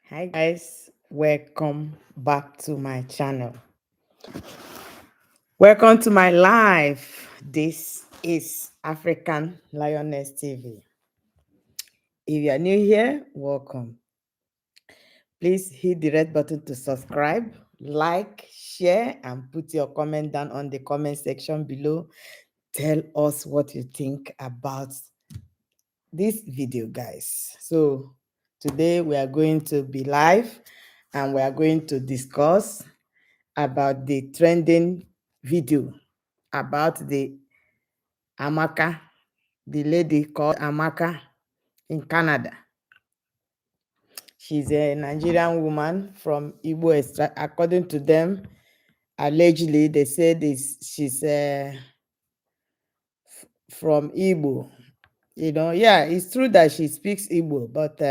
Hi guys, welcome back to my channel. Welcome to my live. This is African Lioness TV. If you are new here, welcome. Please hit the red button to subscribe, like, share, and put your comment down on the comment section below. Tell us what you think about this video, guys. So today we are going to be live and we are going to discuss about the trending video about the Amaka, the lady called Amaka in Canada. She's a Nigerian woman from Igbo extract. According to them, allegedly, they said she's from Igbo. Yeah, it's true that she speaks Igbo, but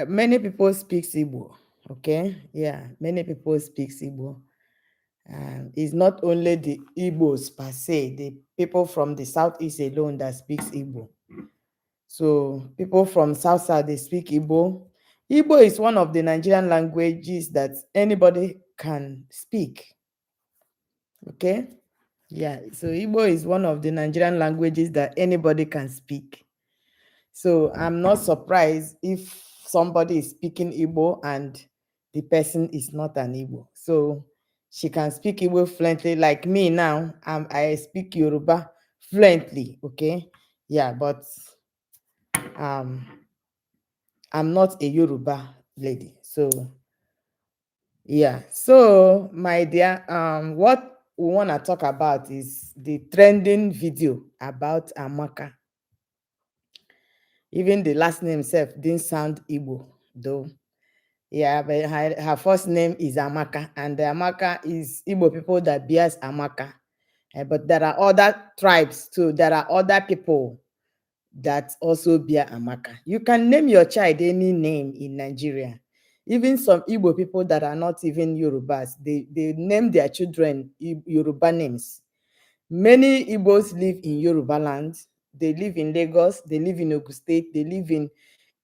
many people speak Igbo. Okay, yeah, many people speak Igbo. It's not only the Igbos per se, the people from the southeast alone that speaks Igbo. So people from south they speak Igbo. Igbo is one of the Nigerian languages that anybody can speak. Okay? Yeah, so Igbo is one of the Nigerian languages that anybody can speak. So I'm not surprised if somebody is speaking Igbo and the person is not an Igbo. So she can speak Igbo fluently, like me now. I speak Yoruba fluently, okay? Yeah, but um, I'm not a Yoruba lady. So yeah. So my dear, what we want to talk about is the trending video about Amaka. Even the last name itself didn't sound Igbo, though. Yeah, but her first name is Amaka, and the Amaka is Igbo people that bears Amaka. But there are other tribes too. There are other people that also bear Amaka. You can name your child any name in Nigeria. Even some Igbo people that are not even Yorubas, they name their children Yoruba names. Many Igbos live in Yoruba land. They live in Lagos. They live in Ogun State. They live in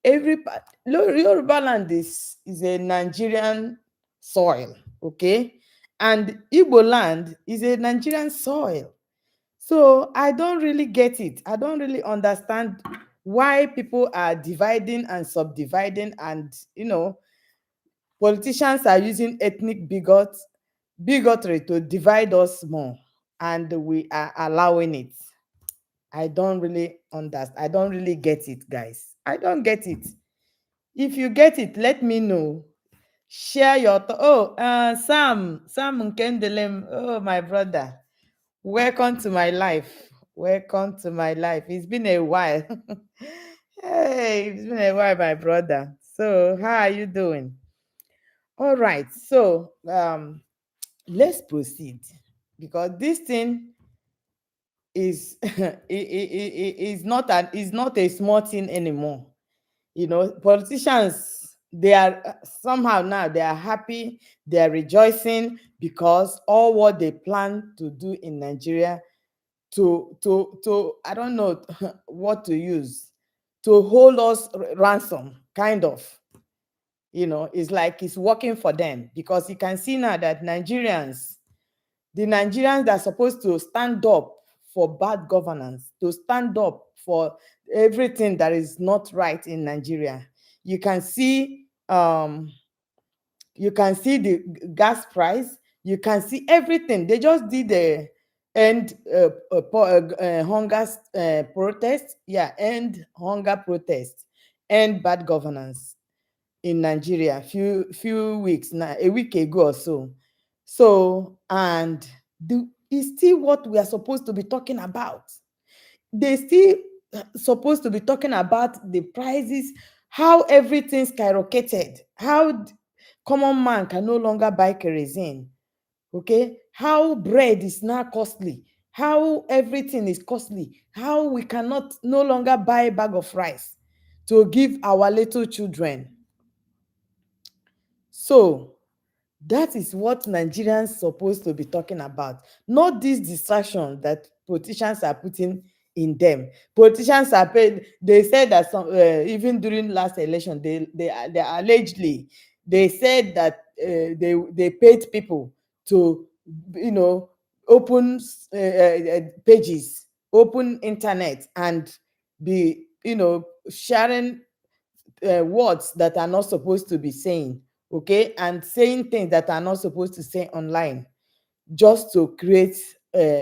every part. Yoruba land is a Nigerian soil, okay? And Igbo land is a Nigerian soil. So I don't really get it. I don't really understand why people are dividing and subdividing, and politicians are using ethnic bigotry to divide us more, and we are allowing it. I don't really understand. I don't really get it, guys. I don't get it. If you get it, let me know. Share your Sam Nkendelem. Oh, my brother. Welcome to my life. Welcome to my life. It's been a while. Hey, it's been a while, my brother. So, how are you doing? All right. So, let's proceed, because this thing is not a small thing anymore. Politicians, they are somehow now they are happy, they are rejoicing, because all what they plan to do in Nigeria, to I don't know what to use, to hold us ransom, kind of. It's like it's working for them, because you can see now that the Nigerians that are supposed to stand up for bad governance, to stand up for everything that is not right in Nigeria. You can see the gas price, you can see everything. They just did the end hunger protest. Yeah, end hunger protest, end bad governance in Nigeria few weeks now, a week ago or so. So, and it's still what we are supposed to be talking about. They still supposed to be talking about the prices, how everything skyrocketed, how common man can no longer buy kerosene, okay? How bread is now costly, how everything is costly, how we cannot no longer buy a bag of rice to give our little children. So that is what Nigerians supposed to be talking about, not this distraction that politicians are putting in them. Politicians are paid. They said that some, even during last election, they allegedly, they said that they paid people to, you know, open pages, open internet, and be, you know, sharing words that are not supposed to be saying, okay, and saying things that are not supposed to say online, just to create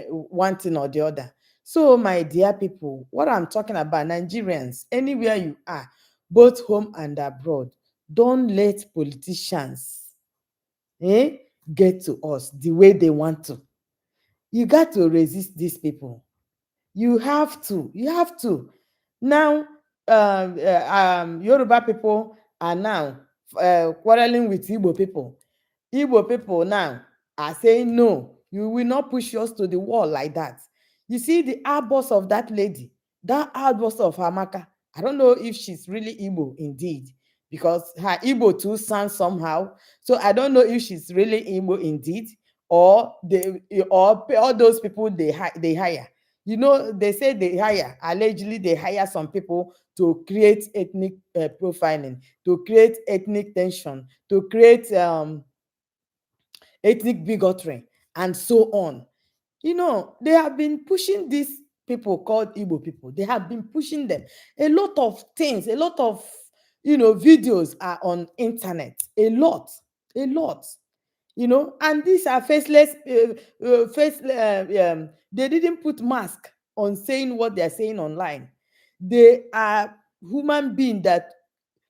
one thing or the other. So, my dear people, what I'm talking about, Nigerians, anywhere you are, both home and abroad, don't let politicians eh, get to us the way they want to. You got to resist these people. You have to. You have to. Now, Yoruba people are now quarreling with Igbo people. Igbo people now are saying, no, you will not push us to the wall like that. You see the outburst of that lady, that outburst of Amaka. I don't know if she's really Igbo indeed, because her Igbo too sounds somehow. So I don't know if she's really Igbo indeed, or or all those people they hire. You know, they say they hire, allegedly they hire some people to create ethnic profiling, to create ethnic tension, to create ethnic bigotry, and so on. You know, they have been pushing these people called Igbo people. They have been pushing them. A lot of things, a lot of, you know, videos are on internet. A lot. You know, and these are faceless, they didn't put mask on saying what they're saying online. They are human beings that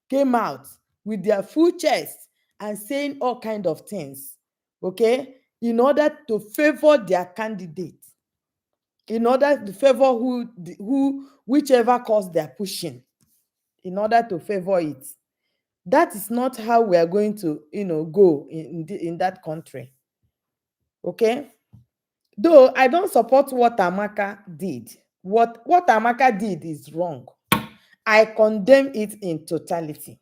came out with their full chest and saying all kind of things, okay, in order to favor their candidate, in order to favor who whichever cause they're pushing, in order to favor it. That is not how we are going to, you know, go in that country, okay. Though I don't support what Amaka did. What Amaka did is wrong. I condemn it in totality.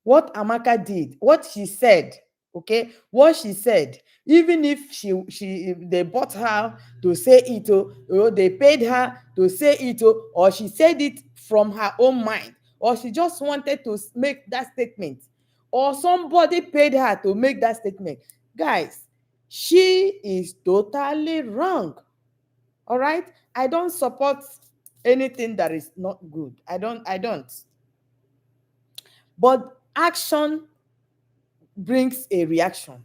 What Amaka did, what she said, okay, what she said, even if if they bought her to say it, or they paid her to say it, or she said it from her own mind, or she just wanted to make that statement, or somebody paid her to make that statement, guys, she is totally wrong. All right, I don't support anything that is not good. I don't. But action brings a reaction.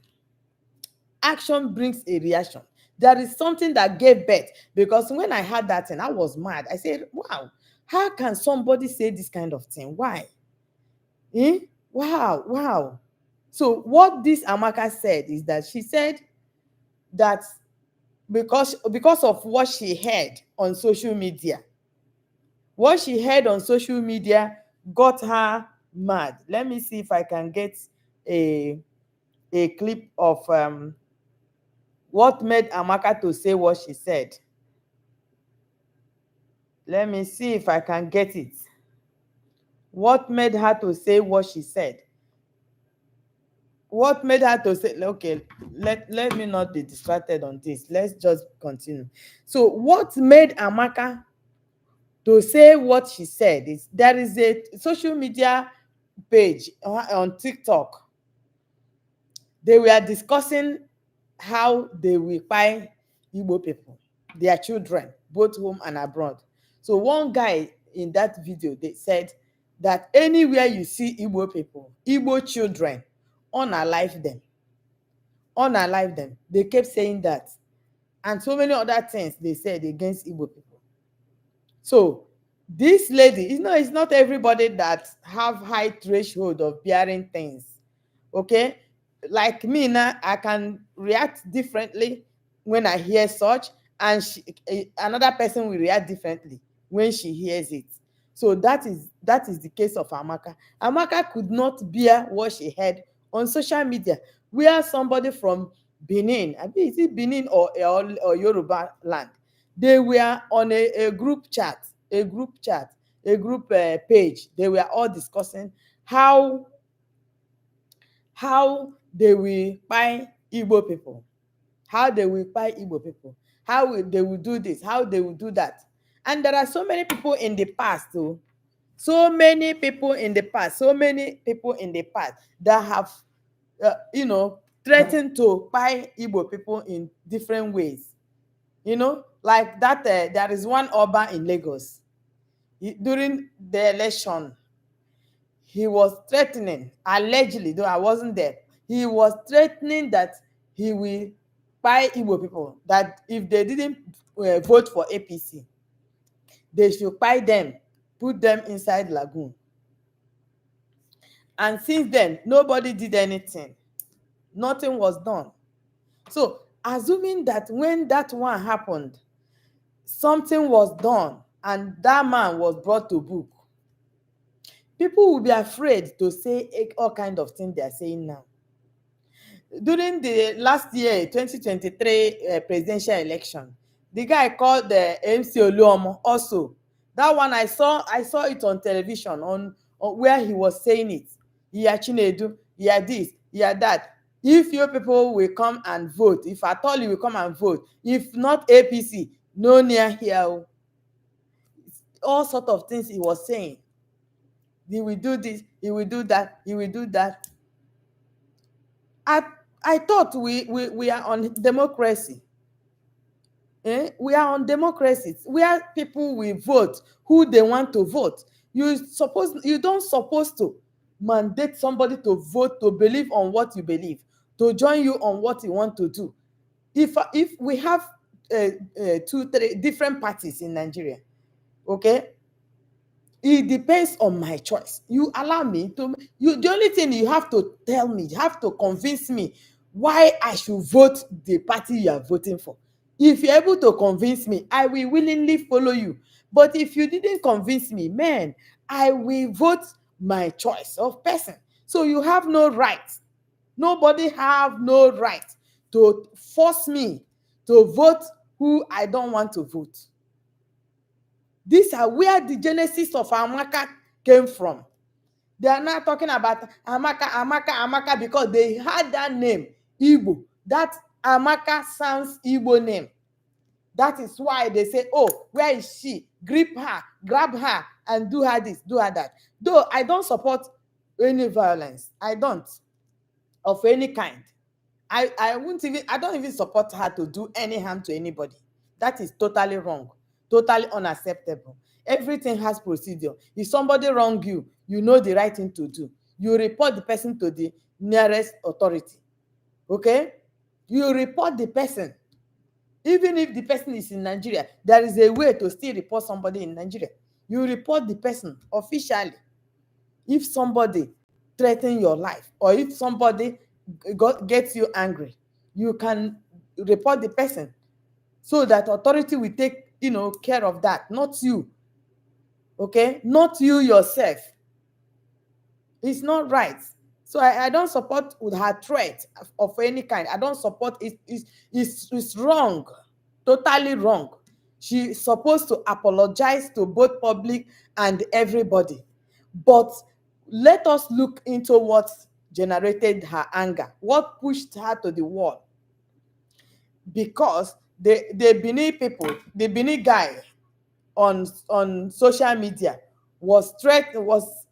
Action brings a reaction. There is something that gave birth, because when I heard that thing, I was mad. I said, wow, how can somebody say this kind of thing? Why? Eh? Wow, wow. So what this Amaka said is that she said that because of what she heard on social media, what she heard on social media got her mad. Let me see if I can get a clip of what made Amaka to say what she said. Let me see if I can get it. What made her to say what she said? What made her to say, okay, let me not be distracted on this. Let's just continue. So what made Amaka to say what she said is, there is a social media page on TikTok. They were discussing how they will buy Igbo people, their children, both home and abroad. So one guy in that video, they said that anywhere you see Igbo people, Igbo children, unalive them, unalive them. They kept saying that, and so many other things they said against Igbo people. So this lady, it's not everybody that have high threshold of bearing things, okay. Like me now, I can react differently when I hear such, and another person will react differently when she hears it. So that is the case of Amaka. Amaka could not bear what she heard on social media, where somebody from Benin, I mean, is it Benin or Yoruba land, they were on a group chat, a group page. They were all discussing how they will buy Igbo people, how they will buy Igbo people, they will do this, how they will do that. And there are so many people in the past, too. So many people in the past, so many people in the past that have, threatened to buy Igbo people in different ways. Like that, there is one Oba in Lagos. During the election, he was threatening, allegedly, though I wasn't there, he was threatening that he will buy Igbo people, that if they didn't vote for APC, they should buy them, put them inside lagoon. And since then, nobody did anything. Nothing was done. So, assuming that when that one happened, something was done and that man was brought to book, people will be afraid to say all kind of things they are saying now. During the last year 2023 presidential election, the guy called the MC Oluomo also. That one I saw it on television, on where he was saying it. Yeah, Chinedu, yeah, this, yeah, that. If you people will come and vote, if at all you will come and vote, if not APC, no near here o. All sort of things he was saying. He will do this, he will do that, he will do that. I thought we are on democracy. We are on democracy where people will vote who they want to vote. You don't suppose to mandate somebody to vote, to believe on what you believe, to join you on what you want to do. If we have two, three different parties in Nigeria, okay, it depends on my choice. You allow me to, the only thing you have to tell me, you have to convince me why I should vote the party you are voting for. If you're able to convince me, I will willingly follow you. But if you didn't convince me, man, I will vote my choice of person. So you have no right, nobody have no right to force me to vote who I don't want to vote. These are where the genesis of Amaka came from. They are now talking about Amaka, Amaka, Amaka because they had that name, Igbo. That Amaka sounds Igbo name. That is why they say, oh, where is she? Grip her, grab her, and do her this, do her that. Though I don't support any violence. I don't, of any kind. I don't even support her to do any harm to anybody. That is totally wrong, totally unacceptable. Everything has procedure. If somebody wrong you, you know the right thing to do. You report the person to the nearest authority. Okay? You report the person. Even if the person is in Nigeria, there is a way to still report somebody in Nigeria. You report the person officially. If somebody threaten your life, or if somebody gets you angry, you can report the person so that authority will take care of that, not you. Okay, not you yourself. It's not right. So I don't support with her threat of any kind. I don't support it. It's wrong, totally wrong. She's supposed to apologize to both public and everybody. But let us look into what generated her anger, what pushed her to the wall. Because the Benin people, the Benin guy on social media was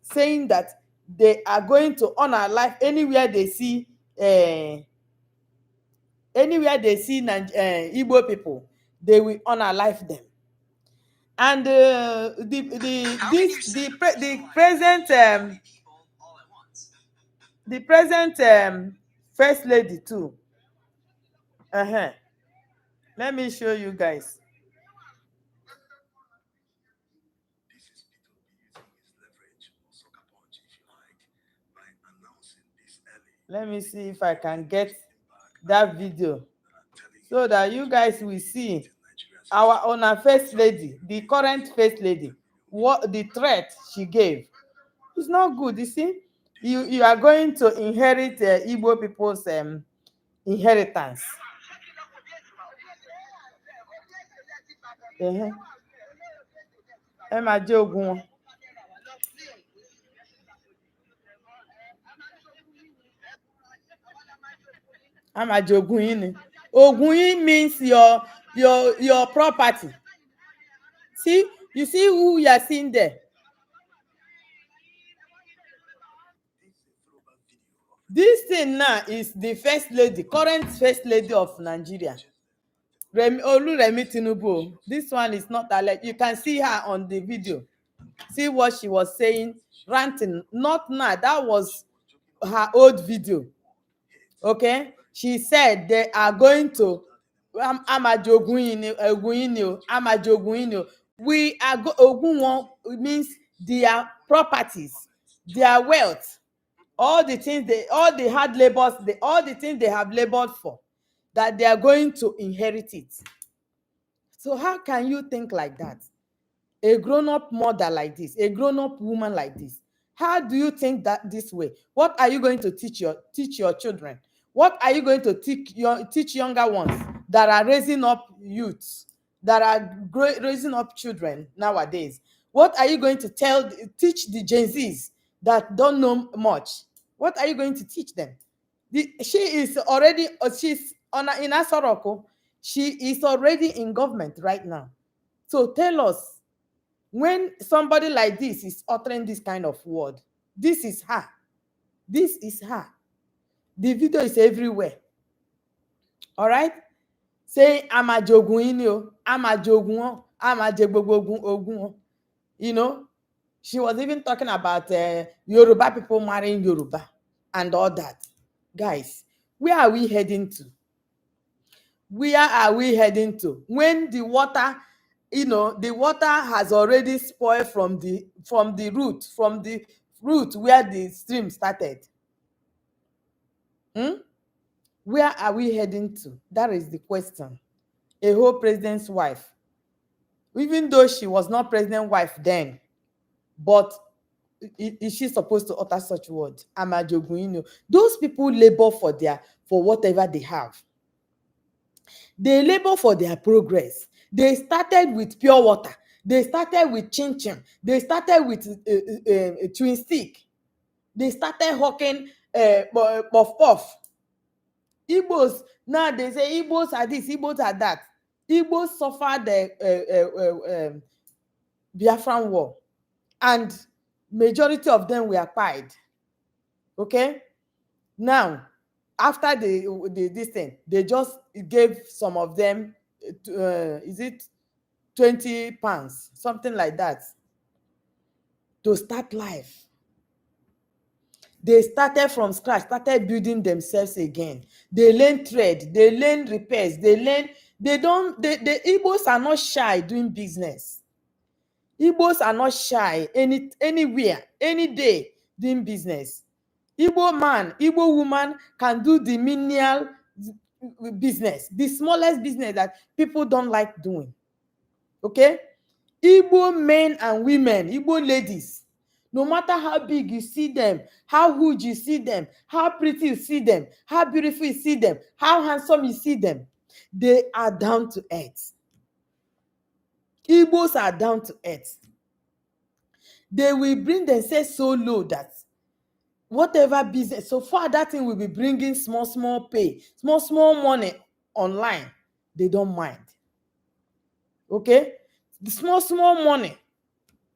saying that they are going to honor life anywhere they see Igbo people, they will honor life them. And the present first lady too. Let me show you guys. Let me see if I can get that video so that you guys will see our first lady, the current first lady, what the threat she gave. It's not good. You see, you are going to inherit Igbo people's inheritance. Ẹ máa jẹ ogun wọn. A máa jẹ ogun yín ni. Ogun yín means your property. you see who you are seeing there. This thing now is the first lady, current first lady of Nigeria, Oluremi Tinubu. This one is not alleged. You can see her on the video. See what she was saying, ranting. Not now. That was her old video. Okay, she said they are going to we are ogun one means their properties, their wealth, all the things all the hard labors, all the things they have labored for, that they are going to inherit it. So how can you think like that? A grown-up mother like this, a grown-up woman like this, how do you think that this way? What are you going to teach your children? What are you going to teach younger ones that are raising up youths, that are raising up children nowadays? What are you going to teach the Gen Zs that don't know much? What are you going to teach them? She is already, she's on in Asoroko. She is already in government right now. So tell us, when somebody like this is uttering this kind of word, this is her. This is her. The video is everywhere. All right? Saying, I'm a jogun, I'm a jogun, I'm a ogun. You know, she was even talking about Yoruba people marrying Yoruba and all that. Guys, where are we heading to? Where are we heading to? When the water, the water has already spoiled from the root where the stream started. Where are we heading to? That is the question. A whole president's wife, even though she was not president's wife then, but is she supposed to utter such words? Amajogun, those people labor for whatever they have. They labor for their progress. They started with pure water. They started with chin chin. They started with twin stick. They started hawking puff puff. Igbos, now they say Igbos are this, Igbos are that. Igbos suffered the Biafran war, and majority of them were pied. Okay, now after this thing, they just gave some of them is it 20 pounds, something like that, to start life. They started from scratch, started building themselves again. They learn trade, they learn repairs, the Igbos are not shy doing business. Igbos are not shy anywhere, any day doing business. Igbo man, Igbo woman can do the menial business, the smallest business that people don't like doing. Okay? Igbo men and women, Igbo ladies, no matter how big you see them, how huge you see them, how pretty you see them, how beautiful you see them, how handsome you see them, they are down to earth. Igbos are down to earth. They will bring themselves so low that whatever business, so far that thing will be bringing small pay, small money online, they don't mind. Okay? The small money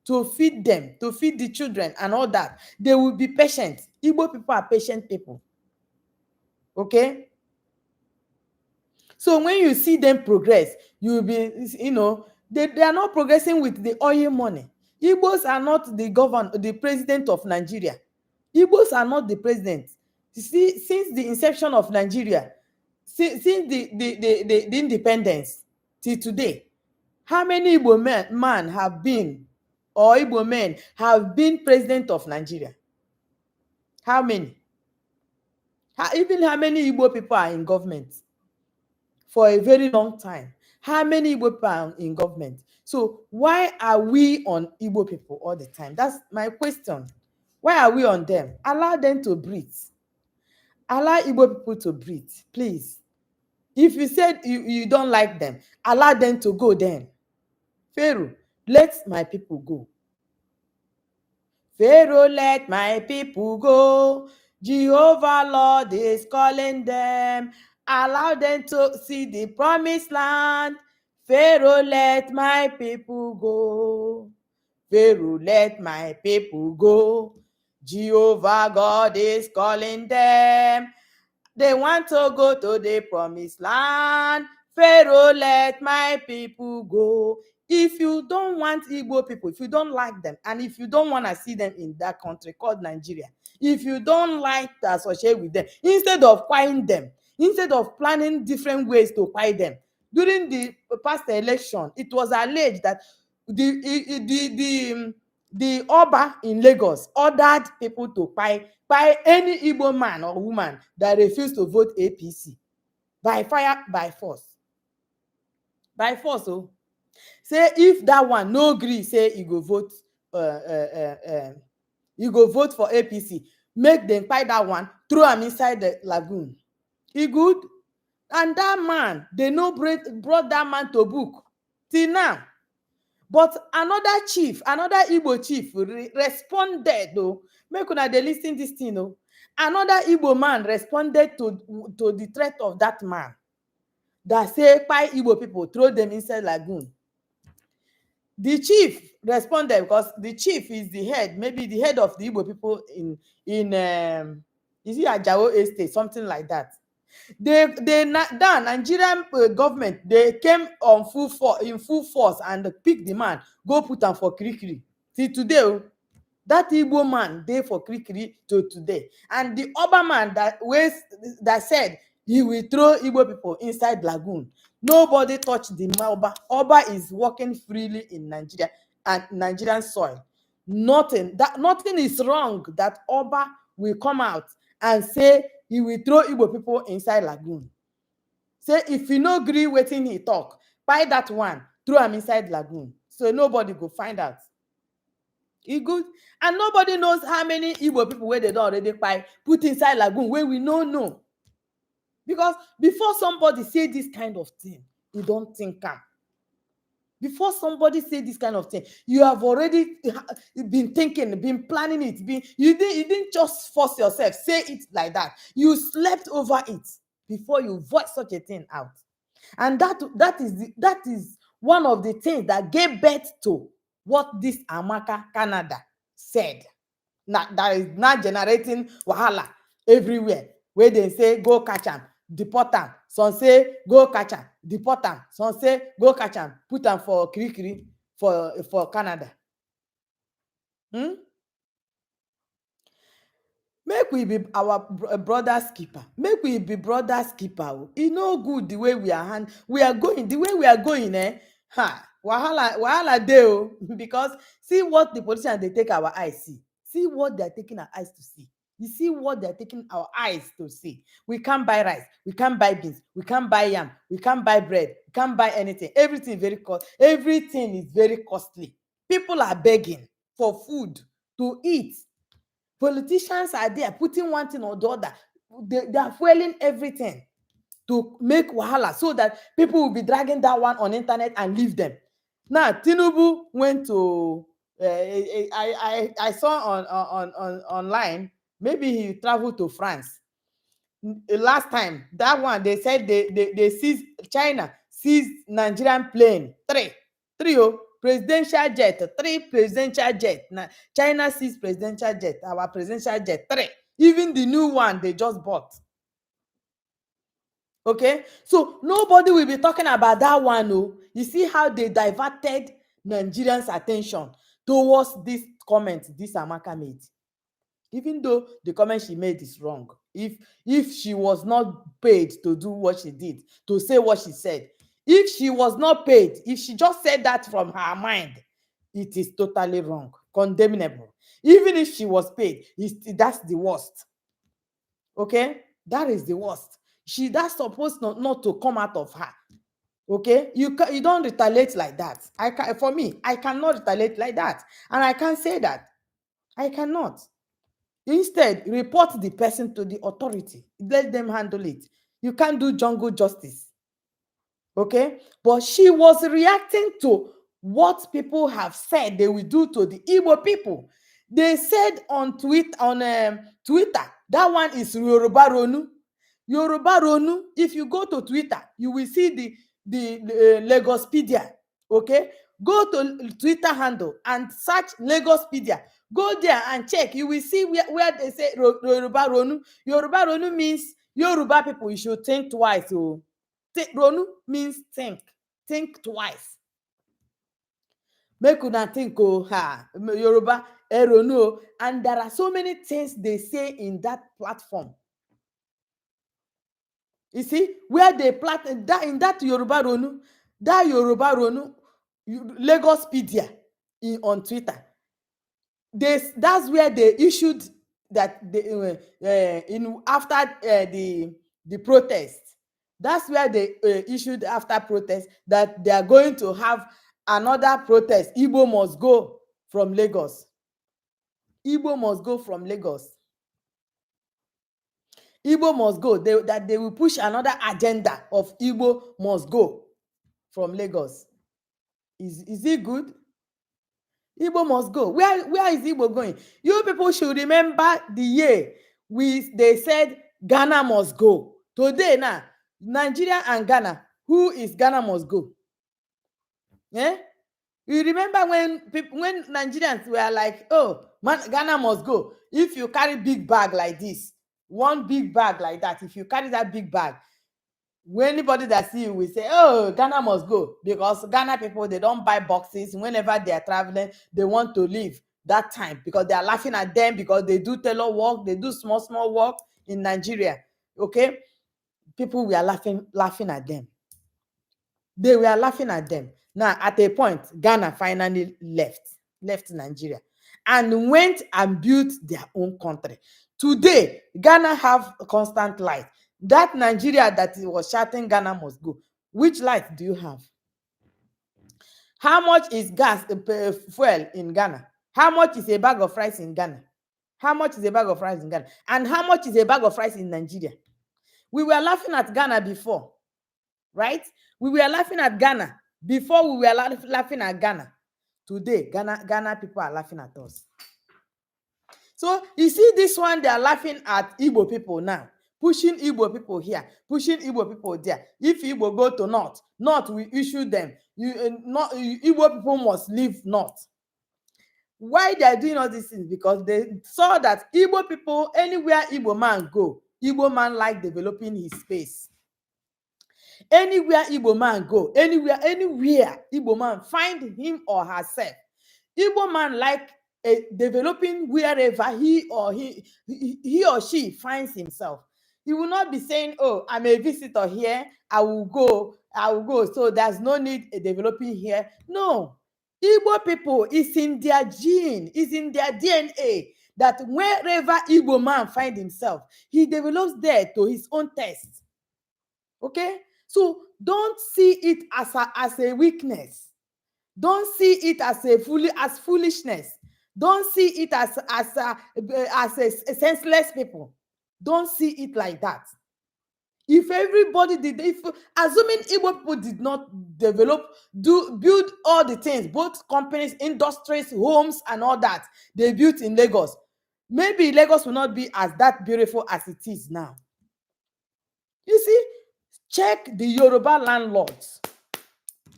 to feed them, to feed the children and all that, they will be patient. Igbo people are patient people. Okay? So when you see them progress, you will be, they are not progressing with the oil money. Igbos are not the president of Nigeria. Igbos are not the president. You see, since the inception of Nigeria, since the independence till today, how many Igbo men have been, or Igbo men have been president of Nigeria? How many? Even how many Igbo people are in government for a very long time? How many Igbo people are in government? So why are we on Igbo people all the time? That's my question. Why are we on them? Allow them to breathe. Allow Igbo people to breathe, please. If you said you don't like them, allow them to go then. Pharaoh, let my people go. Pharaoh, let my people go. Jehovah Lord is calling them. Allow them to see the promised land. Pharaoh, let my people go. Pharaoh, let my people go. Jehovah God is calling them. They want to go to the promised land. Pharaoh, let my people go. If you don't want Igbo people, if you don't like them, and if you don't want to see them in that country called Nigeria, if you don't like to associate with them, instead of quiet them, instead of planning different ways to quiet them, during the past election, it was alleged that the Oba in Lagos ordered people to buy any Igbo man or woman that refused to vote APC by fire, by force. By force, oh. Say if that one no gree, say you go vote, you go vote for APC, make dem kpai that one, throw am inside the lagoon. E good? And that man, they no brought that man to book till now. But another chief, another Igbo chief responded though. Make una dey lis ten this thing oh. Another Igbo man responded to the threat of that man that say kpai Igbo people, throw them inside lagoon. The chief responded because the chief is the head, maybe the head of the Igbo people in is it Ajao Estate, something like that. That Nigerian government, they came on in full force and pick the man, go put am for Kirikiri. Till today, that Igbo man dey for Kirikiri to today. And the Oba man that said he will throw Igbo people inside lagoon, nobody touch the Oba. Oba is working freely in Nigeria and Nigerian soil. Nothing is wrong that Oba will come out and say he will throw Igbo people inside lagoon. Say if you no gree wetin he talk, buy that one, throw am inside lagoon, so nobody go find out. E good? And nobody knows how many Igbo people wey they don already kpai put inside lagoon wey we no know. Because before somebody say this kind of thing, you don think am. Before somebody say this kind of thing, you have already been thinking, been planning it. You didn't just force yourself, say it like that. You slept over it before you voice such a thing out. And that is one of the things that gave birth to what this Amaka Canada said. Now, that is now generating wahala everywhere, where they say go catch am, deport am. Some say go catch am, deport am. Some say go catch am, put am for Kirikiri for Canada. Make we be our brother's keeper. Make we be brother's keeper. E no good the way we are going. The way we are going, wahala dey o. Because see what the politicians dey take our eyes see. See what they are taking our eyes to see. You see what they are taking our eyes to see. We can't buy rice, we can't buy beans, we can't buy yam, we can't buy bread, we can't buy anything. Everything is very costly. People are begging for food to eat. Politicians are there putting one thing or the other. They are fueling everything to make wahala so that people will be dragging that one on internet and leave them. Now Tinubu went to I saw on online, maybe he traveled to France. Last time that one, they said they seized, China seized Nigerian plane, three presidential jet, 3 presidential jet. Now China seized presidential jet, our presidential jet, 3. Even the new one they just bought. Okay, so nobody will be talking about that one. Oh, you see how they diverted Nigerians' attention towards this comment this Amaka made. Even though the comment she made is wrong, if she was not paid to do what she did, to say what she said, if she was not paid, if she just said that from her mind, it is totally wrong, condemnable. Even if she was paid, that's the worst. Okay, that is the worst. That's supposed not to come out of her. Okay, you don't retaliate like that. For me, I cannot retaliate like that, and I can't say that. I cannot. Instead, report the person to the authority. Let them handle it. You can't do jungle justice. Okay, but she was reacting to what people have said they will do to the Igbo people. They said on Twitter, that one is Yoruba Ronu. Yoruba Ronu. If you go to Twitter, you will see the Lagospedia. Okay, go to Twitter handle and search Lagospedia. Go there and check. You will see where they say Yoruba Ronu. Yoruba Ronu means Yoruba people. You should think twice. Oh, Ronu means think. Think twice. Make una think. Oh, ha, Yoruba Ronu. Oh. And there are so many things they say in that platform. You see, where they plat that in that Yoruba Ronu, Lagospedia on Twitter. That's where they issued that they, in after the protest. That's where they issued after protest that they are going to have another protest. Igbo must go from Lagos. Igbo must go from Lagos. Igbo must go. That they will push another agenda of Igbo must go from Lagos. Is it good? Igbo must go. Where is Igbo going? You people should remember the year they said Ghana must go. Today now, Nigeria and Ghana, who is Ghana must go? Yeah? You remember when Nigerians were like, oh, man, Ghana must go. If you carry big bag like this, one big bag like that, if you carry that big bag, when anybody that see you will say, oh, Ghana must go, because Ghana people, they don't buy boxes. Whenever they are traveling, they want to leave that time because they are laughing at them, because they do tailor work, they do small work in Nigeria. Okay, people were laughing at them. They were laughing at them. Now at a point, Ghana finally left Nigeria and went and built their own country. Today, Ghana have constant light. That Nigeria that was shouting Ghana must go, which light do you have? How much is gas, fuel in Ghana? How much is a bag of rice in Ghana? How much is a bag of rice in Ghana? And how much is a bag of rice in Nigeria? We were laughing at Ghana before, right? We were laughing at Ghana before we were laughing at Ghana. Today, Ghana people are laughing at us. So you see this one, they are laughing at Igbo people now, pushing Igbo people here, pushing Igbo people there. If Igbo go to North will issue them. Igbo people must leave North. Why they are doing all these things? Because they saw that Igbo people, anywhere Igbo man go, Igbo man like developing his space. Anywhere Igbo man go, anywhere Igbo man find him or herself, Igbo man like developing wherever he or she finds himself. He will not be saying, oh, I'm a visitor here, I will go, so there's no need developing here. No, Igbo people, is in their gene, is in their DNA, that wherever Igbo man finds himself, he develops there to his own taste. Okay, so don't see it as a weakness. Don't see it as foolishness. Don't see it as a senseless people. Don't see it like that. If everybody assuming Igbo people did not build all the things, both companies, industries, homes, and all that they built in Lagos, maybe Lagos will not be as that beautiful as it is now. You see, check the Yoruba landlords.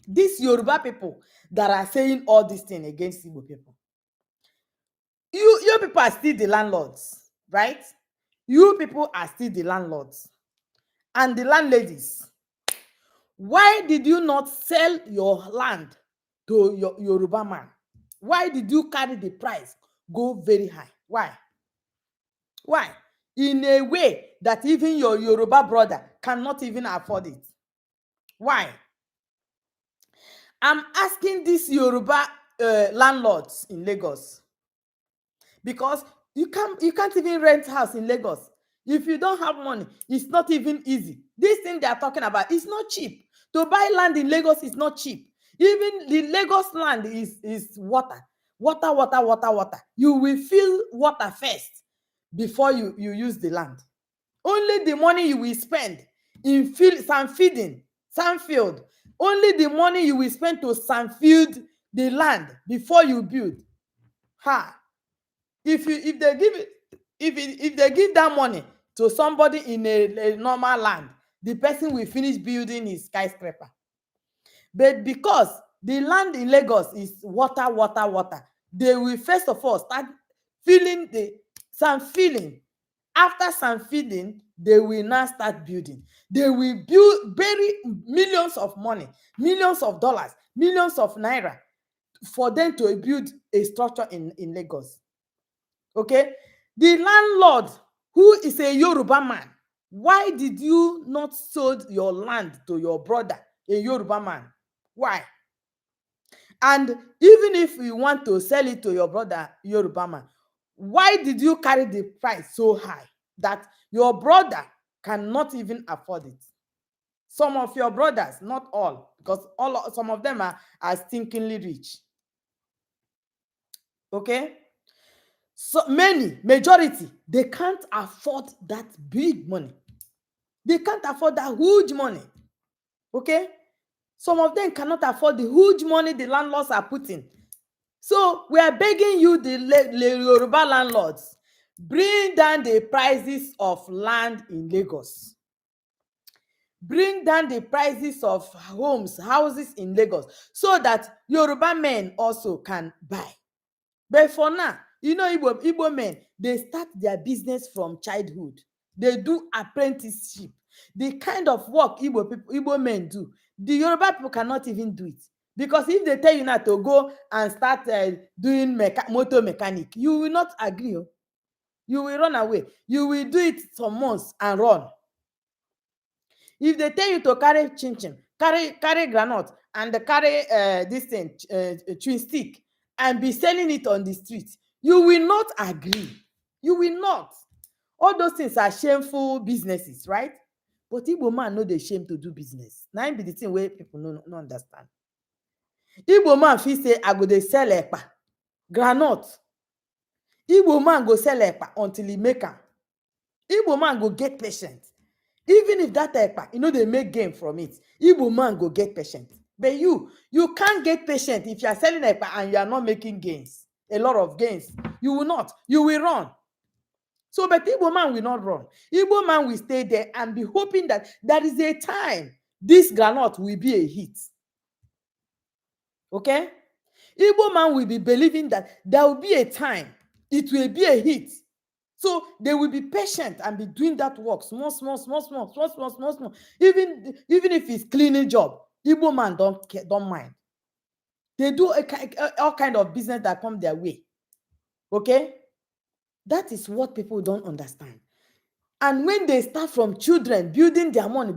These Yoruba people that are saying all these things against Igbo people. You people are still the landlords, right? You people are still the landlords. And the landladies. Why did you not sell your land to your Yoruba man? Why did you carry the price go very high? Why? Why? In a way that even your Yoruba brother cannot even afford it. Why? I'm asking these Yoruba landlords in Lagos, because you can't even rent house in Lagos. If you don't have money, it's not even easy. This thing they are talking about is not cheap. To buy land in Lagos is not cheap. Even the Lagos land is water. Water. You will feel water first before you use the land. Only the money you will spend in sandfield, only the money you will spend to sandfield the land before you build. If they give that money to somebody in a normal land, the person will finish building his skyscraper. But because the land in Lagos is water, water, water, they will first of all start filling the sand filling. After sand filling, they will now start building. They will build, bury millions of money, millions of dollars, millions of naira for them to build a structure in Lagos. Okay? The landlord, who is a Yoruba man, why did you not sold your land to your brother, a Yoruba man? Why? And even if you want to sell it to your brother, Yoruba man, why did you carry the price so high that your brother cannot even afford it? Some of your brothers, not all, because some of them are stinkingly rich. Okay? So many, majority, they can't afford that big money. They can't afford that huge money. Okay? Some of them cannot afford the huge money the landlords are putting. So we are begging you, the Yoruba landlords, bring down the prices of land in Lagos. Bring down the prices of houses in Lagos, so that Yoruba men also can buy. But for now, you know, Igbo men, they start their business from childhood. They do apprenticeship. The kind of work Igbo men do, the Yoruba people cannot even do it. Because if they tell you now to go and start doing motor mechanic, you will not agree. You will run away. You will do it some months and run. If they tell you to carry chinchin, carry groundnut, and carry this thing, chewing stick, and be selling it on the street, you will not agree. You will not. All those things are shameful businesses, right? But Igbo man no dey shame to do business. Na im be the thing wey people no understand. Igbo man fit say, I go dey sell ekpa, groundnut. Igbo man go sell ekpa until he make am. Igbo man go get patient. Even if that ekpa, you know, they make gain from it, Igbo man go get patient. But you can't get patient if you are selling ekpa and you are not making gains, a lot of gains. You will not. You will run. So, but Igbo man will not run. Igbo man will stay there and be hoping that there is a time this groundnut will be a hit. Okay? Igbo man will be believing that there will be a time it will be a hit. So they will be patient and be doing that work small. Even if it's cleaning job, Igbo man don't mind. They do all kind of business that come their way. Okay? That is what people don't understand. And when they start from children building their money,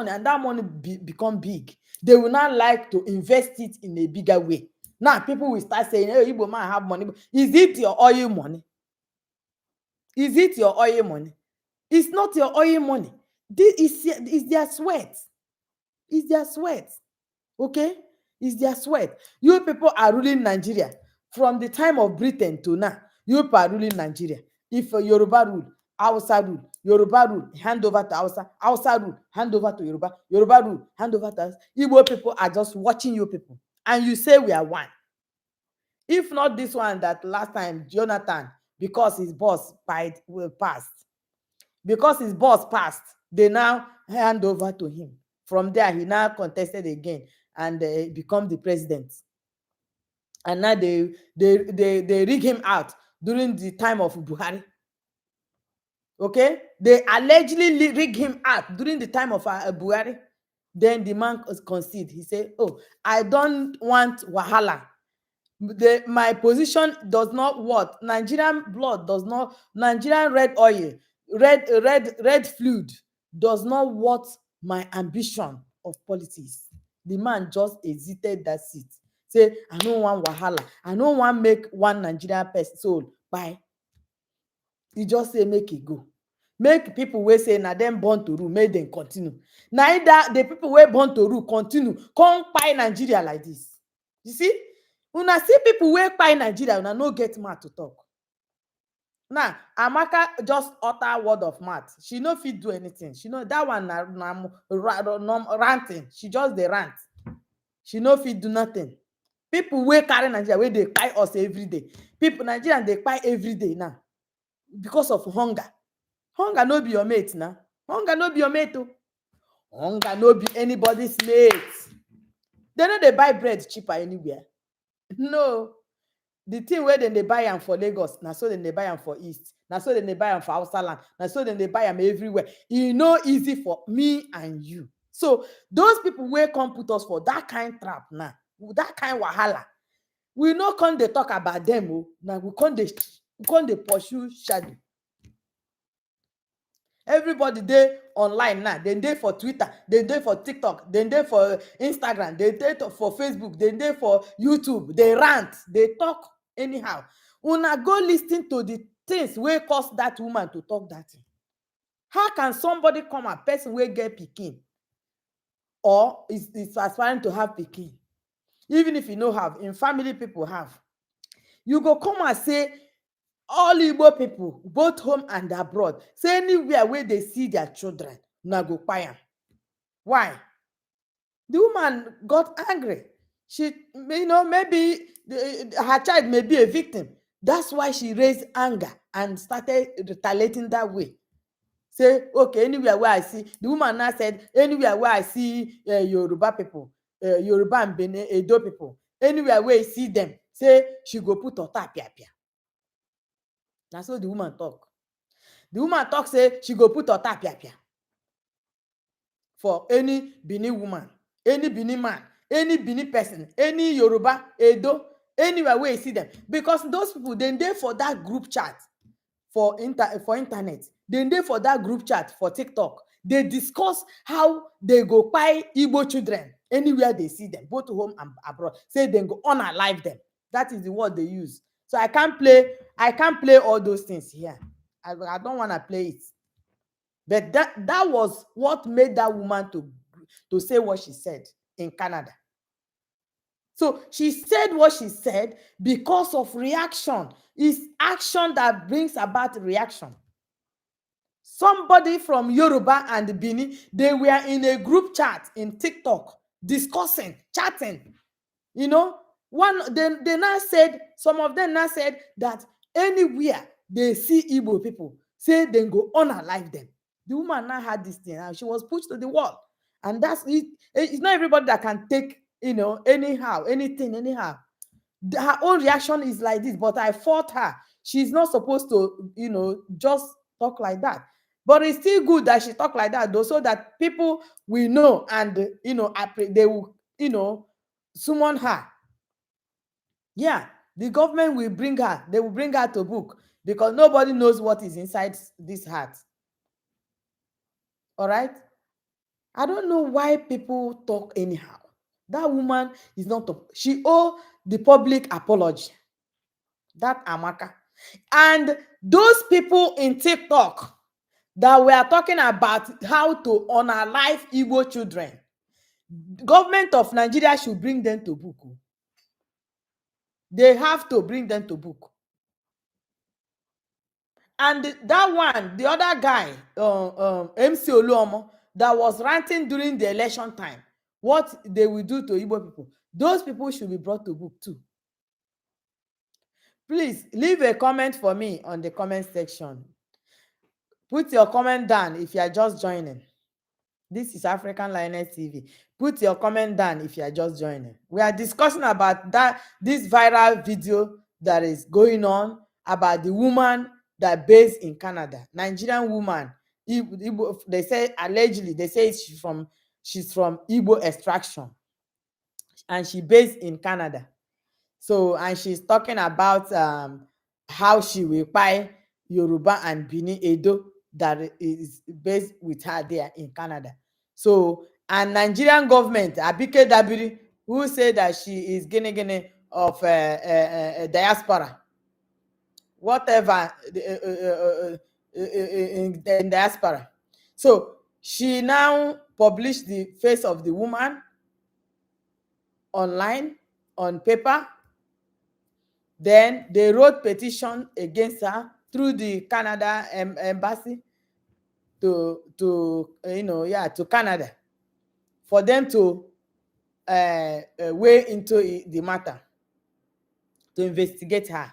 and that money become big, they will not like to invest it in a bigger way. Now people will start saying, hey, Igbo man have money. Is it your oil money? Is it your oil money? It's not your oil money. This is their sweat. It's their sweat. Okay? It's their sweat. You people are ruling Nigeria from the time of Britain to now. You people are ruling Nigeria. If Yoruba rule, Hausa rule. Yoruba rule, hand over to Hausa. Hausa rule, hand over to Yoruba. Yoruba rule, hand over to us. Igbo people are just watching you people. And you say we are one. If not this one that last time, Jonathan, because his boss passed. Because his boss passed, they now hand over to him. From there, he now contested again and become the president. And now they rig him out during the time of Buhari. Okay? They allegedly rig him out during the time of Buhari. Then the man conceded. He said, oh, I don't want wahala. My position does not what? Nigerian blood does not, Nigerian red oil, red fluid does not what my ambition of politics. The man just exited that seat. Say, I don't want wahala. I don't want make one Nigerian person soul. Bye. He just say, make it go. Make people wey say na them born to rule, make them continue. Neither the people wey born to rule continue, come kpai Nigeria like this. You see? Una see people wey kpai Nigeria, una no get mouth to talk. Now, Amaka just utter word of mouth. She no fit do anything. She know that one ranting. She just dey rant. She no fit do nothing. People wey carry Nigeria, wey dey kpai us every day. People, Nigerians, dey kpai every day now because of hunger. Hunger no be your mate now. Hunger no be your mate. Oh. Hunger no be anybody's mate. They no dey buy bread cheaper anywhere. No. The thing wey dem dey buy am for Lagos, na so dem dey buy am for East, na so dem dey buy am for Hausa land, na so dem dey buy am everywhere. E no easy for me and you. So those people wey come put us for that kind trap now, that kind wahala, we no come dey talk about them o. Na we come dey pursue shadow. Everybody dey online now. Dem dey for Twitter, dem dey for Tictok, dem dey for Instagram, dem dey for Facebook, dem dey for YouTube. Dey rant, dey talk anyhow. Una go lis ten to the things wey cause that woman to talk that thing. How can somebody come, a person wey get pikin or is aspiring to have pikin, even if you no have, in family people have, you go come and say all Igbo people, both home and abroad, say anywhere wey dey see their children, una go kpai am. Why? The woman got angry. She, maybe her child may be a victim. That's why she raised anger and started retaliating that way. Say, okay, anywhere where I see, the woman now said, anywhere where I see Yoruba people, Yoruba and Benin, Edo people, anywhere where I see them, say she go put ota pia pia. That's what the woman talk. The woman talk say she go put ota pia pia for any Benin woman, any Benin man, any Benin person, any Yoruba, Edo, anywhere where you see them. Because those people, they dey for that group chat for internet. They dey for that group chat for TikTok. They discuss how they go kpai Igbo children anywhere they see them, both home and abroad. Say they go unalive them. That is the word they use. So I can't play all those things here. I don't want to play it. But that was what made that woman to say what she said in Canada. So she said what she said because of reaction. It's action that brings about reaction. Somebody from Yoruba and Benin, they were in a group chat in TikTok discussing, chatting. They now said, some of them now said that anywhere they see Igbo people, say they go unalive them. The woman now had this thing and she was pushed to the wall. And that's it. It's not everybody that can take, anyhow, anyhow. Her own reaction is like this, but I fought her. She's not supposed to, just talk like that. But it's still good that she talk like that, though, so that people will know and, they will, summon her. Yeah, the government will bring her. They will bring her to book because nobody knows what is inside this heart. All right? I don't know why people talk anyhow. That woman is not, she owe the public apology. That Amaka. And those people in TikTok that we are talking about how to unalive Igbo children, government of Nigeria should bring them to book. They have to bring them to book. And that one, the other guy, MC Oluomo, that was ranting during the election time, what they will do to Igbo people, those people should be brought to book too. Please leave a comment for me on the comment section. Put your comment down if you are just joining. This is African Lioness TV. Put your comment down if you are just joining. We are discussing about this viral video that is going on about the woman that based in Canada, Nigerian woman. Igbo, they say allegedly, they say she's from Igbo extraction, and she based in Canada. So, and she's talking about how she will buy Yoruba and Benin Edo that is based with her there in Canada. So, and Nigerian government, Abike Dabiri, who said that she is Gene of diaspora, whatever, in diaspora. So, she now published the face of the woman online, on paper. Then they wrote petition against her through the Canada embassy to Canada for them to weigh into the matter, to investigate her.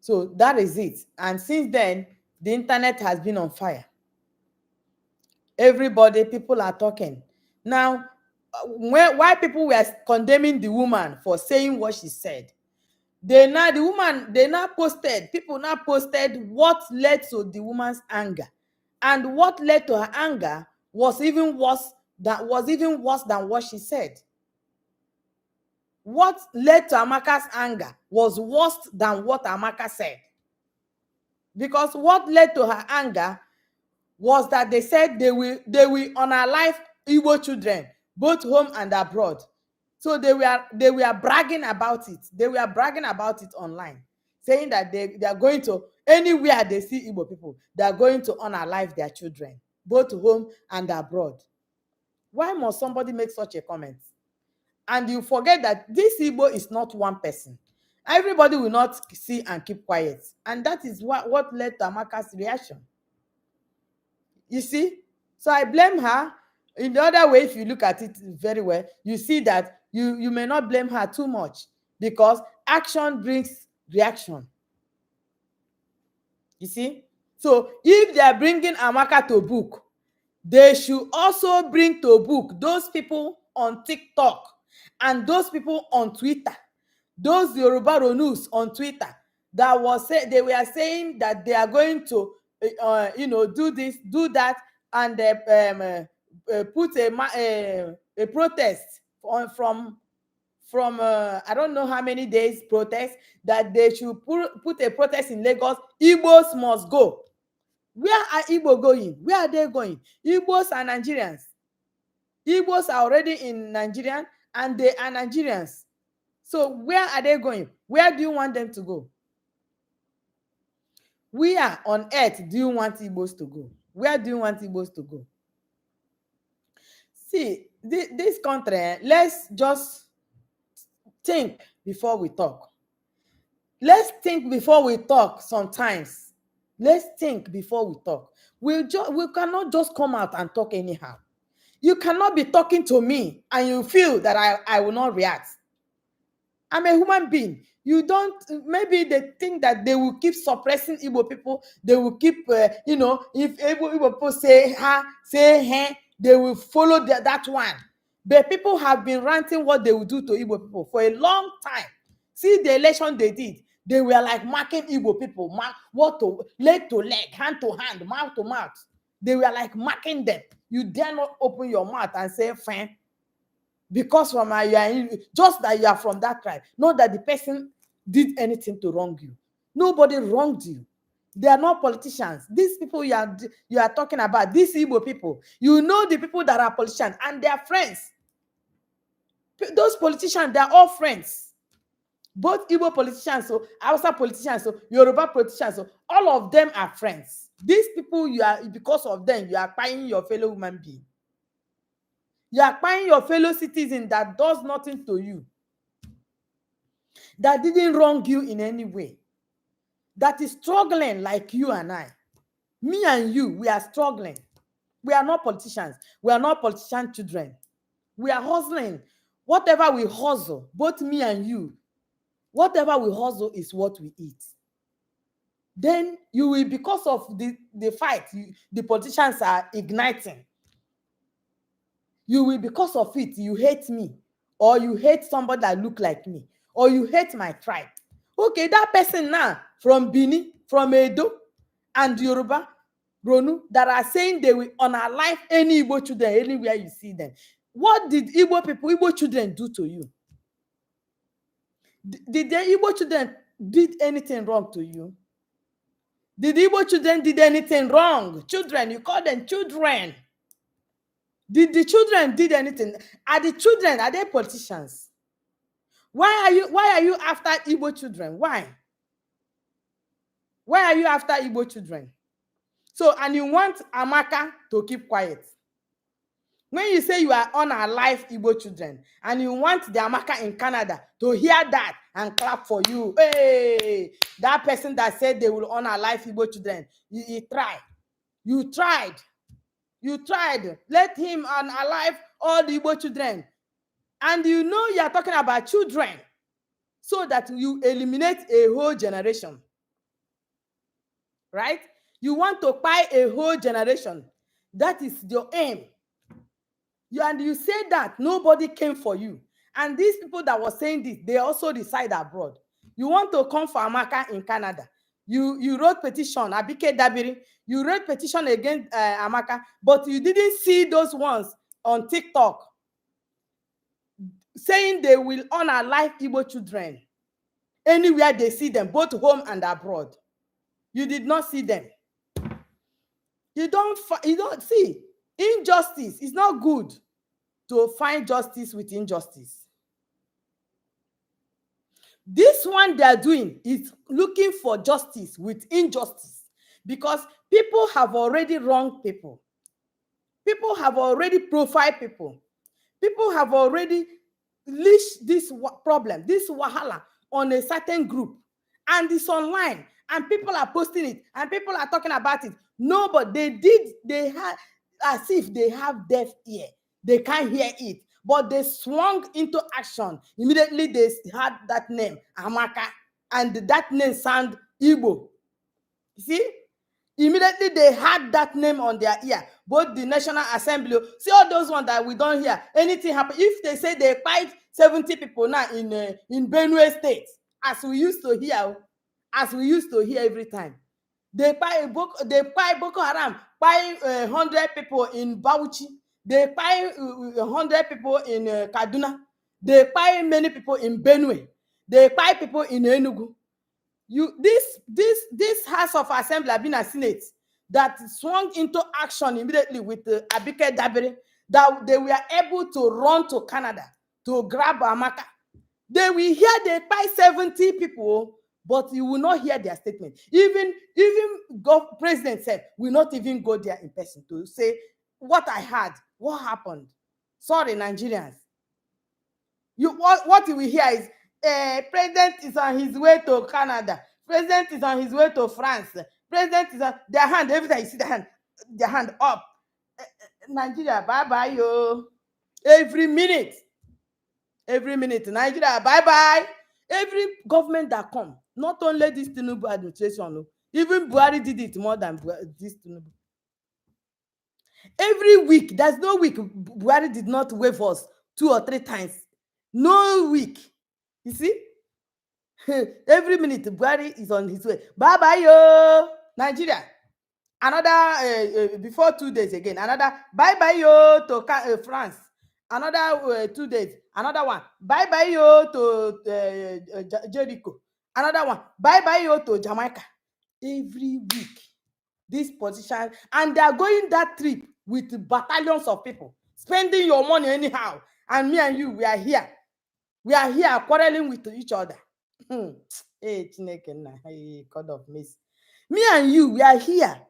So that is it. And since then, the internet has been on fire. Everybody, people are talking. Now, why people were condemning the woman for saying what she said, they now posted, people now posted what led to the woman's anger. And what led to her anger was even worse than what she said. What led to Amaka's anger was worse than what Amaka said. Because what led to her anger was that they said they will unalive Igbo children, both home and abroad. So they were bragging about it. They were bragging about it online, saying that they are going to, anywhere they see Igbo people, they are going to unalive their children, both home and abroad. Why must somebody make such a comment? And you forget that this Igbo is not one person. Everybody will not see and keep quiet. And that is what led to Amaka's reaction. You see? So I blame her. In the other way, if you look at it very well, you see that you may not blame her too much, because action brings reaction. You see? So if they are bringing Amaka to book, they should also bring to book those people on TikTok and those people on Twitter, those Yoruba RONUs on Twitter that they were saying that they are going to do this, do that, and put a protest from I don't know how many days protest, that they should put a protest in Lagos. Igbos must go. Where are Igbo going? Where are they going? Igbos are Nigerians. Igbos are already in Nigeria and they are Nigerians. So where are they going? Where do you want them to go? Where on earth do you want Igbos to go? Where do you want Igbos to go? See, this country, let's just think before we talk. Let's think before we talk sometimes. Let's think before we talk. We cannot just come out and talk anyhow. You cannot be talking to me and you feel that I will not react. I'm a human being. You don't, maybe they think that they will keep suppressing Igbo people. They will keep, if Igbo people say ha, say he, they will follow that one. But people have been ranting what they will do to Igbo people for a long time. See the election they did. They were like marking Igbo people, leg to leg, hand to hand, mouth to mouth. They were like marking them. You dare not open your mouth and say, fine. Because just that you are from that tribe, not that the person did anything to wrong you. Nobody wronged you. They are not politicians. These people you are talking about, these Igbo people, you know the people that are politicians and they are friends. Those politicians, they are all friends. Both Igbo politicians, so Hausa politicians, so Yoruba politicians, so all of them are friends. These people, because of them, you are buying your fellow human being. You are buying your fellow citizen that does nothing to you, that didn't wrong you in any way, that is struggling like you and I. Me and you, we are struggling. We are not politicians. We are not politician children. We are hustling. Whatever we hustle, both me and you, whatever we hustle is what we eat. Then you will, because of the fight the politicians are igniting, you will, because of it, you hate me, or you hate somebody that look like me, or you hate my tribe. Okay, that person now from Bini, from Edo, and Yoruba Ronu that are saying they will unalive any Igbo children anywhere you see them. What did Igbo children do to you? Did the Igbo children did anything wrong to you? Did Igbo children did anything wrong? Children, you call them children. Did the children did anything? Are they politicians? Why are you after Igbo children? Why? Why are you after Igbo children? So, and you want Amaka to keep quiet. When you say you are unalive Igbo children, and you want the Amaka in Canada to hear that and clap for you, hey, that person that said they will unalive Igbo children, you tried. You tried. You tried. Let him unalive all the Igbo children. And you know you are talking about children, so that you eliminate a whole generation. Right? You want to buy a whole generation. That is your aim. And you say that nobody came for you. And these people that were saying this, they also reside abroad. You want to come for Amaka in Canada. You wrote petition, Abike Dabiri. You wrote petition against Amaka, but you didn't see those ones on TikTok saying they will unalive Igbo children anywhere they see them, both home and abroad. You did not see them. You don't see. Injustice is not good to find justice with injustice. This one they are doing is looking for justice with injustice, because people have already wronged people. People have already profiled people. People have already leashed this problem, this wahala on a certain group, and it's online, and people are posting it, and people are talking about it. No, but they had as if they have deaf ear. They can't hear it, but they swung into action. Immediately they had that name, Amaka, and that name sound Igbo. You see? Immediately they had that name on their ear, both the National Assembly. See all those ones that we don't hear anything happen. If they say they fight 70 people now in Benue State, as we used to hear every time, they fight Boko Haram, fight 100 people in Bauchi, they fight 100 people in Kaduna, they fight many people in Benue, they fight people in Enugu. This House of Assembly have been a Senate that swung into action immediately with Abike Dabere, that they were able to run to Canada to grab Amaka. They will hear they buy 70 people, but you will not hear their statement. Even President said, will not even go there in person to say what I heard, what happened. Sorry, Nigerians. What you will hear is President is on his way to Canada. President is on his way to France. President is on their hand. Every time you see their hand up. Nigeria, bye bye, yo. Every minute, Nigeria, bye bye. Every government that come, not only this Tinubu administration, even Buhari did it more than this Tinubu. Every week, there's no week Buhari did not wave us 2 or 3 times. No week. You see? Every minute, Buhari is on his way. Bye bye, yo, Nigeria. Another before 2 days again. Another bye bye, yo, to France. Another 2 days. Another one. Bye bye, yo, to Jericho. Another one. Bye bye, yo, to Jamaica. Every week, this position, and they are going that trip with battalions of people, spending your money anyhow. And me and you, we are here. We are here quarreling with each other. Hey, God of mercy. Me and you, we are here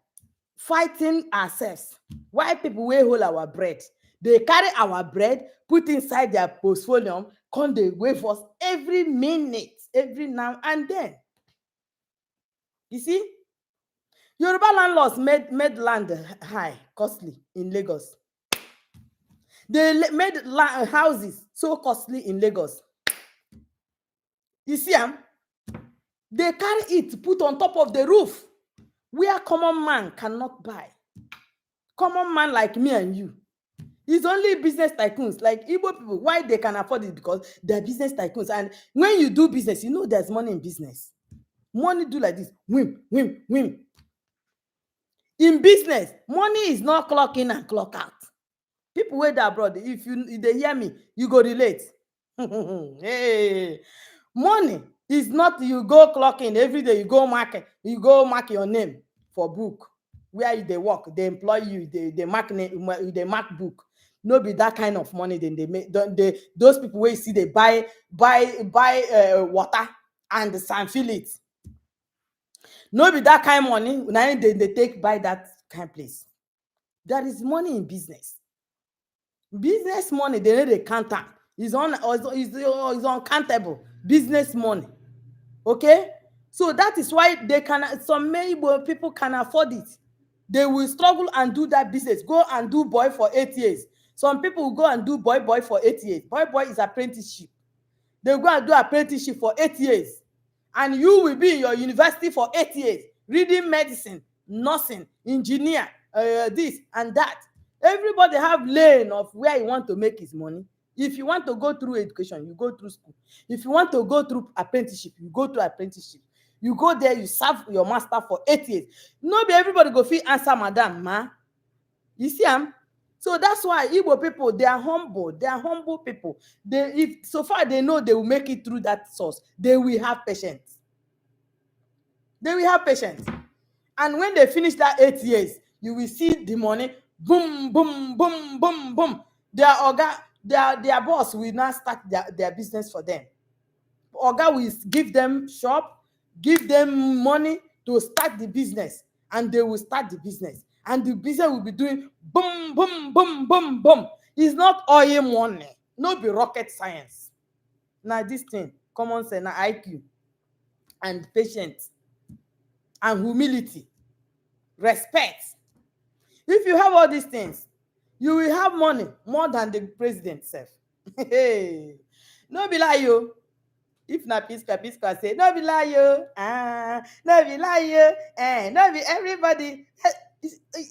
fighting ourselves. Why people will hold our bread? They carry our bread, put inside their portfolio, come they wait for us every minute, every now and then. You see, Yoruba landlords made land high, costly in Lagos. They made houses so costly in Lagos. You see, they carry it, put on top of the roof, where common man cannot buy. Common man like me and you. It's only business tycoons like Igbo people. Why they can afford it? Because they're business tycoons. And when you do business, you know there's money in business. Money do like this. Whim, whim, whim. In business, money is not clock in and clock out. People wait abroad. If they hear me, you go relate. Hey, money is not you go clock in every day. You go mark your name for book where they work. They employ you. They mark name. They mark book. No be that kind of money. Then they make. Those people where you see they buy water and sand fill it. No be that kind of money. Now they take buy that kind of place. There is money in business. Business money, they need a counter. Is uncountable. Business money. Okay? So that is why some many people can afford it. They will struggle and do that business. Go and do boy for 8 years. Some people will go and do boy for 8 years. Boy is apprenticeship. They go and do apprenticeship for 8 years. And you will be in your university for 8 years, reading medicine, nursing, engineer, this and that. Everybody have lane of where you want to make his money. If you want to go through education, you go through school. If you want to go through apprenticeship, you go through apprenticeship. You go there, you serve your master for 8 years. No be everybody go fit answer madam ma. You see am? So that's why Igbo people, they are humble. They are humble people. They, if so far they know they will make it through that source, they will have patience. They will have patience. And when they finish that 8 years, you will see the money boom, boom, boom, boom, boom. Their oga, their boss will now start their business for them. Oga will give them shop, give them money to start the business, and they will start the business. And the business will be doing boom, boom, boom, boom, boom. It's not oil money, no be rocket science. Now this thing, common sense, na IQ and patience and humility, respect. If you have all these things, you will have money more than the president sef. Hey, no be lie yo. If na Pisca say no be lie yo, no be lie yo, no be everybody.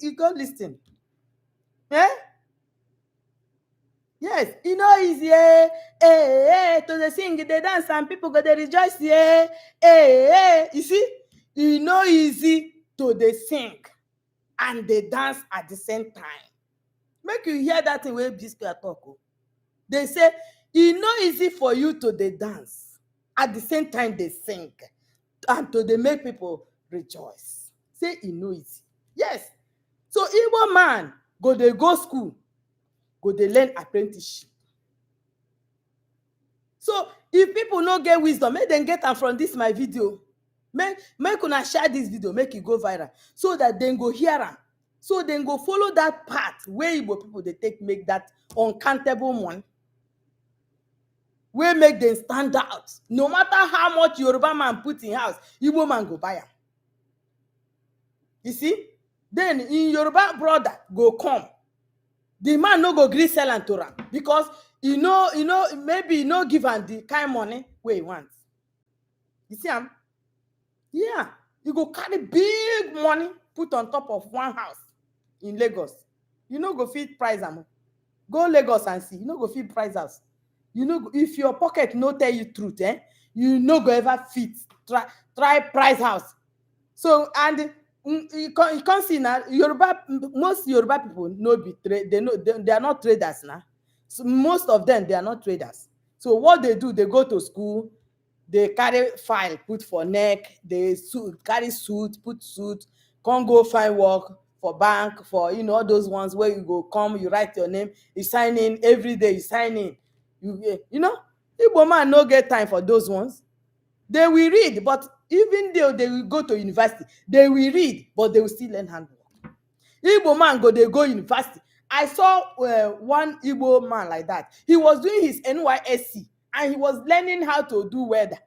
You go lis ten. Eh? Yes, e no easy to dey sing, dey dance and people go dey rejoice you see, e no easy to dey sing and dey dance at the same time. Make you hear that thing wey Biscuit talk o. Dey say e no easy for you to dey dance at the same time dey sing and to dey make people rejoice. Say e no easy. Yes. So Igbo man go dey go school, go dey learn apprenticeship. So if people no get wisdom, make dem get am from this my video. Make una share this video, make e go viral, so that dem go hear am. So dem go follow that path wey Igbo people dey take make that uncountable money, wey make dem stand out. No matter how much Yoruba man put in house, Igbo man go buy am. You see? Then in Yoruba brother go come, the man no go gree sell am to am because maybe e no give am the kind money wey e want. You see am? Yeah, you go carry big money put on top of one house in Lagos. You no go fit price am. Go Lagos and see. You no go fit price house. You know, if your pocket no tell you truth, you no go ever fit try price house. So and you can't see now. Most Yoruba people no be trade. They are not traders now. So most of them, they are not traders. So what they do, they go to school, they carry file put for neck, they carry suit, put suit, come go find work for bank, for all those ones where you go come, you write your name, you sign in every day, you sign in. Igbo man no get time for those ones. They will read, but even though they will go to university, they will read, but they will still learn handwork. Igbo man they go university. I saw one Igbo man like that. He was doing his NYSC and he was learning how to do welder.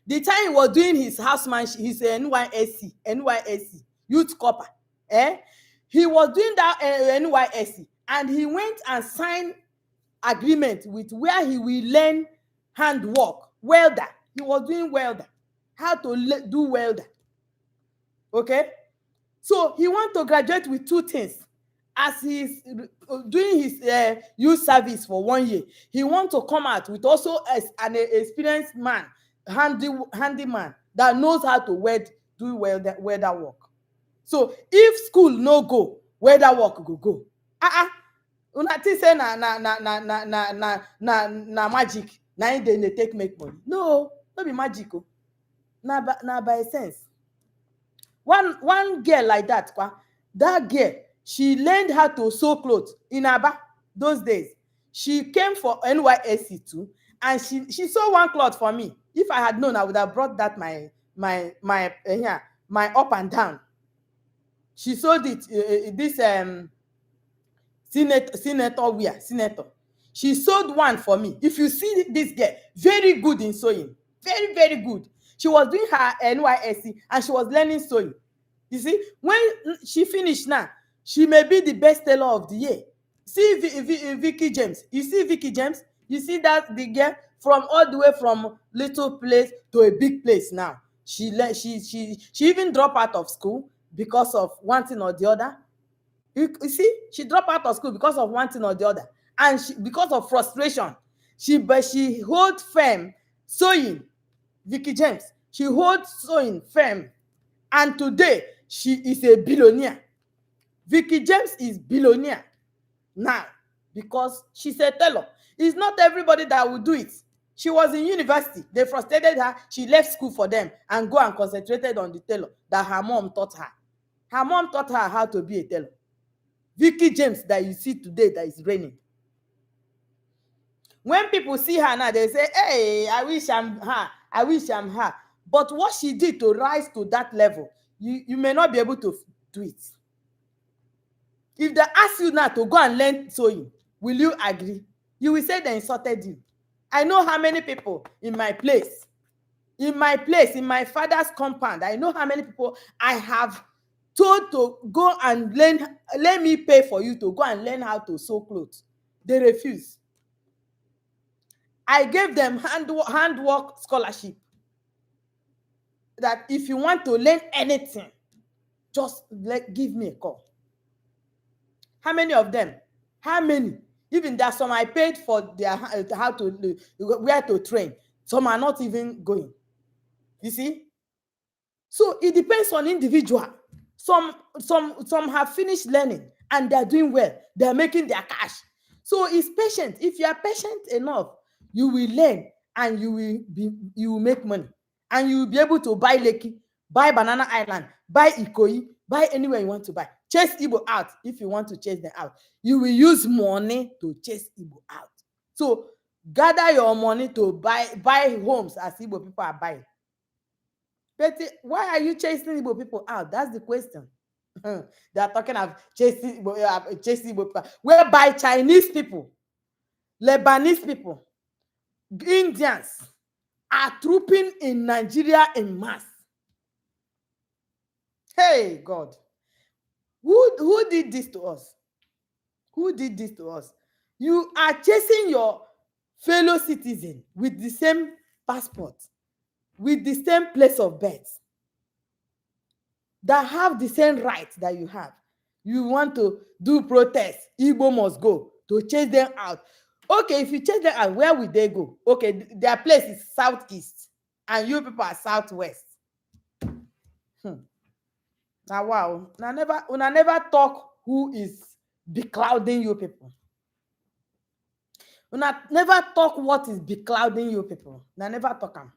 The time he was doing his housemanship, his NYSC, youth copper, he was doing that NYSC, and he went and signed agreement with where he will learn handwork, welder. He was doing welder, how to do welder. Okay, so he want to graduate with 2 things. As he's doing his youth service for 1 year, he want to come out with also an experienced man, handyman that knows how to do welder work. So if school no go, welder work go. Una think say na magic, na im dey take make money. No be magic o. Na by sense. One girl like that, that girl, she learned how to sew clothes in Aba those days. She came for NYSC too, and she sew one cloth for me. If I had known, I would have brought that my up and down. She sewed it this senator. She sewed one for me. If you see this girl, very good in sewing, very, very good. She was doing her NYSC and she was learning sewing. You see, when she finished now, she may be the best tailor of the year. See Vicky James. You see Vicky James? You see that the girl from all the way from little place to a big place now. She even dropped out of school because of one thing or the other. You see, she dropped out of school because of one thing or the other, and because of frustration, she hold firm sewing. Vicky James, she holds sewing firm, and today she is a billionaire. Vicky James is billionaire now because she's a tailor. It's not everybody that will do it. She was in university. They frustrated her. She left school for them and go and concentrated on the tailor that her mom taught her. Her mom taught her how to be a tailor. Vicky James that you see today that is reigning. When people see her now, they say, hey, I wish I'm her. I wish I'm her. But what she did to rise to that level, you may not be able to do it. If they ask you now to go and learn sewing, will you agree? You will say they insulted you. I know how many people in my place, in my father's compound, I know how many people I have told to go and learn, let me pay for you to go and learn how to sew clothes. They refuse. I gave them handwork scholarship, that if you want to learn anything, just give me a call. How many of them? How many? Even there are some I paid for their how to where to train. Some are not even going. You see? So it depends on individual. Some have finished learning and they're doing well. They're making their cash. So it's patient. If you are patient enough, you will learn and you will make money. And you will be able to buy Lekki, buy Banana Island, buy Ikoyi, buy anywhere you want to buy. Chase Igbo out if you want to chase them out. You will use money to chase Igbo out. So gather your money to buy homes as Igbo people are buying. But why are you chasing Igbo people out? That's the question. They are talking of chasing Igbo people. Whereby Chinese people, Lebanese people, Indians are trooping in Nigeria in mass. Hey, God. Who did this to us? Who did this to us? You are chasing your fellow citizen with the same passport, with the same place of birth, that have the same rights that you have. You want to do protest, Igbo must go, to chase them out. Okay, if you chase them out, where will they go? Okay, their place is southeast and you people are southwest. Now wow, una never talk who is beclouding you people. Una never talk what is beclouding you people. Una never talk am.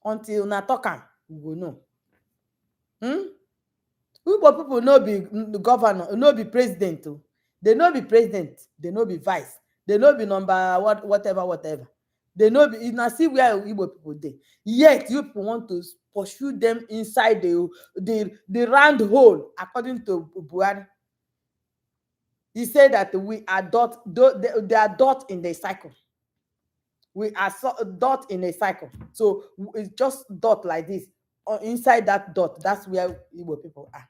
Until una talk am, we go know. Igbo people no be governor, no be president o. They no be president, they no be vice, they no be number whatever. They no be, una see where Igbo people dey. Yet you people want to pursue them inside the round hole, according to Buhari. He said that we are they are dot in the cycle. We are dot in a cycle. So it's just dot like this. Inside that dot, that's where Igbo people are.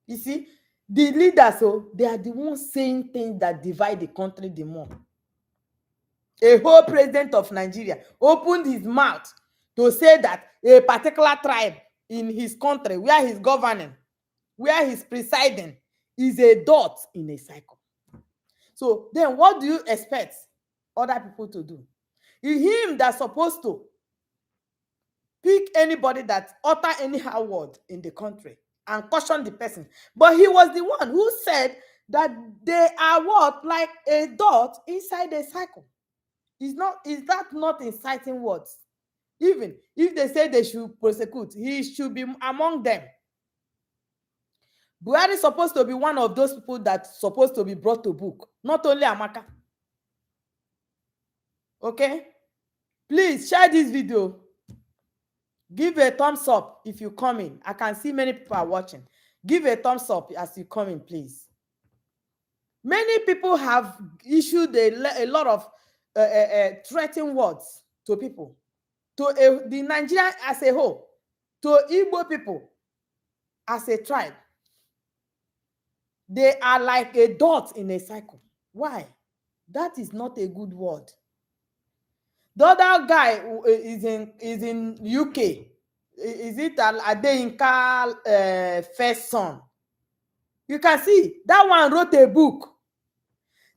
You see, the leaders, they are the ones saying things that divide the country the more. A whole president of Nigeria opened his mouth to say that a particular tribe in his country, where he's governing, where he's presiding, is a dot in a cycle. So then what do you expect other people to do? It's him that's supposed to pick anybody that utter anyhow word in the country and caution the person. But he was the one who said that they are what? Like a dot inside a cycle. Is that not inciting words? Even if they say they should prosecute, he should be among them. Buhari is supposed to be one of those people that's supposed to be brought to book, not only Amaka. Okay? Please share this video. Give a thumbs up if you come in. I can see many people are watching. Give a thumbs up as you come in, please. Many people have issued a lot of threatening words to people, to the Nigerian as a whole, to Igbo people as a tribe. They are like a dot in a cycle. Why? That is not a good word. The other guy is in UK. Is it Adeyinka first son? You can see that one wrote a book.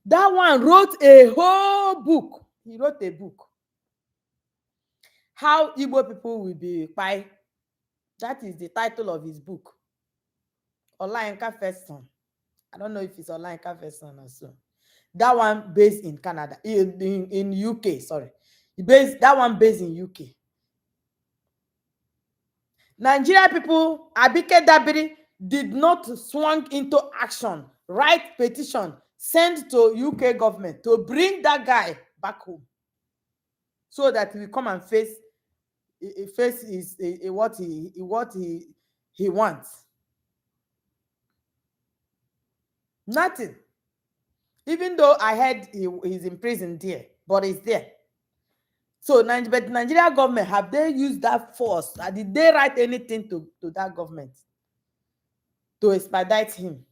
That one wrote a whole book. He wrote a book. How Igbo people will be by. That is the title of his book. Olayinka first son. I don't know if it's Olayinka first son or so. That one based in Canada, in UK, sorry. That one based in UK. Nigeria people, Abike Dabiri did not swung into action, write petition, send to UK government to bring that guy back home so that he will come and face his what he wants. Nothing. Even though I heard he's in prison there, but he's there. So, but Nigeria government, have they used that force? Did they write anything to that government to expedite him?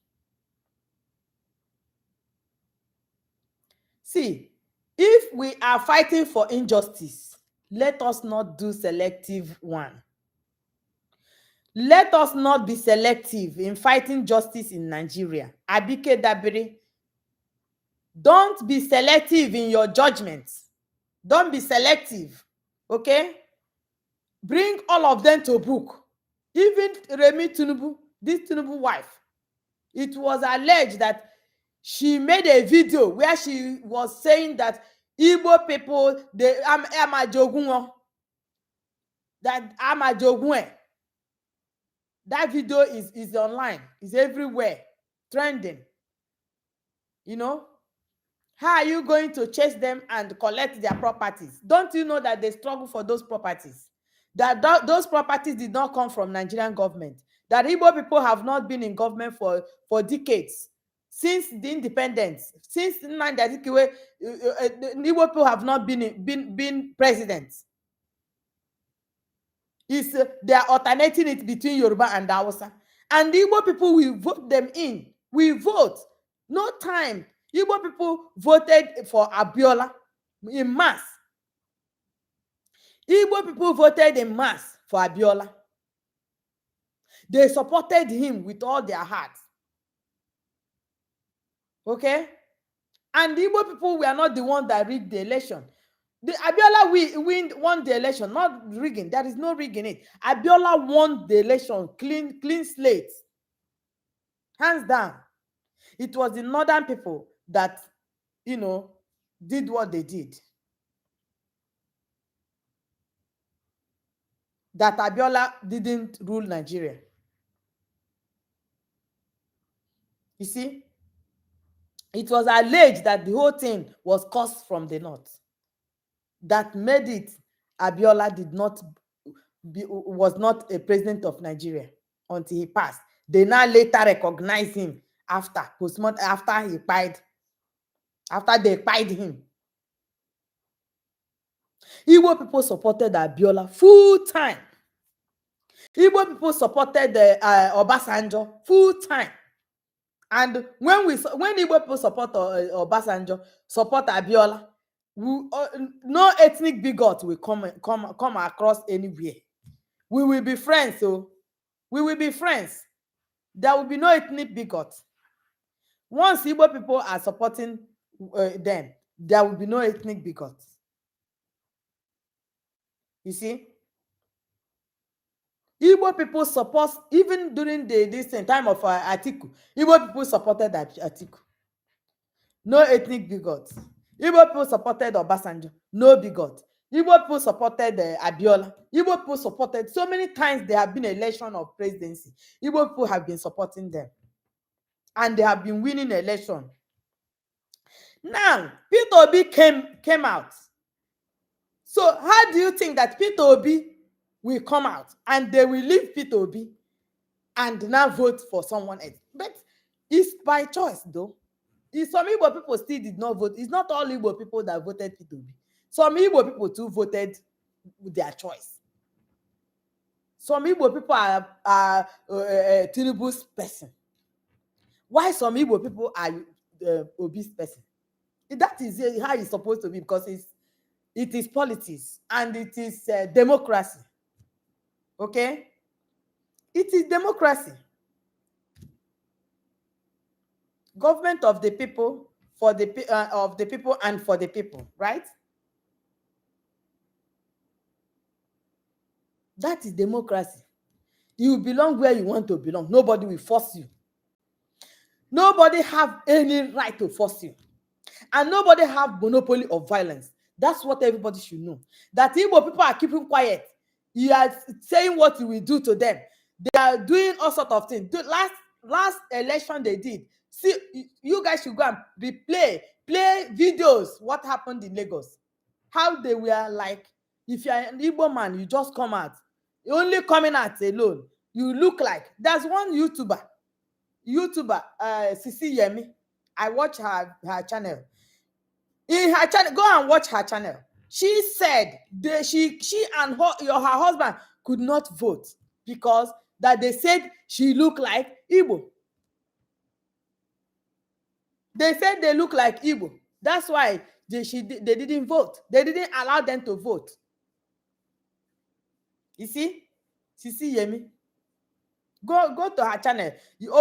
See, if we are fighting for injustice, let us not do selective one. Let us not be selective in fighting justice in Nigeria. Abike Dabiri, don't be selective in your judgments. Don't be selective, okay? Bring all of them to book. Even Remi Tinubu, this Tinubu wife, it was alleged that she made a video where she was saying that Igbo people, they amajogun, that amajogun. That video is online, is everywhere, trending. You know, how are you going to chase them and collect their properties? Don't you know that they struggle for those properties? That those properties did not come from Nigerian government. That Igbo people have not been in government for decades. Since the independence, since Nnamdi Azikiwe, Igbo people have not been presidents. They are alternating it between Yoruba and Hausa. And the Igbo people will vote them in. We vote. No time. Igbo people voted for Abiola in mass. Igbo people voted in mass for Abiola. They supported him with all their hearts. Okay? And the Igbo people were not the one that rigged the election. The Abiola won the election, not rigging. There is no rigging it. Abiola won the election, clean slate. Hands down. It was the northern people that, did what they did. That Abiola didn't rule Nigeria. You see? It was alleged that the whole thing was caused from the north. That made it Abiola was not a president of Nigeria until he passed. They now later recognized him after he died, after they pied him. Igbo people supported Abiola full time. Igbo people supported Obasanjo full time. And when Igbo people support Obasanjo, support Abiola, no ethnic bigot will come across anywhere. We will be friends, so we will be friends. There will be no ethnic bigot. Once Igbo people are supporting them, there will be no ethnic bigot. You see? Igbo people support, even during this time of Atiku, Igbo people supported Atiku. No ethnic bigot. Igbo people supported Obasanjo. No bigot. Igbo people supported Abiola. Igbo people supported, so many times there have been election of presidency. Igbo people have been supporting them. And they have been winning election. Now, Peter Obi came out. So how do you think that Peter Obi will come out and they will leave Peter Obi and now vote for someone else? But it's by choice, though. Some Igbo people still did not vote. It's not all Igbo people that voted Peter Obi. Some Igbo people too voted with their choice. Some Igbo people are Tinubu's person. Why some Igbo people are Obi's person? That is how it's supposed to be, because it is politics and it is democracy. Okay? It is democracy. Government of the people, for the of the people and for the people, right? That is democracy. You belong where you want to belong. Nobody will force you. Nobody have any right to force you. And nobody have monopoly of violence. That's what everybody should know. That Igbo people are keeping quiet. You are saying what you will do to them. They are doing all sorts of things. Last election they did. See, you guys should go and play videos. What happened in Lagos? How they were like, if you are an Igbo man, you just come out. You're only coming out alone. You look like, there's one YouTuber, Sisi Yemi. I watch her channel. In her channel, go and watch her channel. She said she and her husband could not vote because that they said she looked like Igbo. They said they look like Igbo. That's why they didn't vote. They didn't allow them to vote. You see, Sisi Yemi. Go to her channel.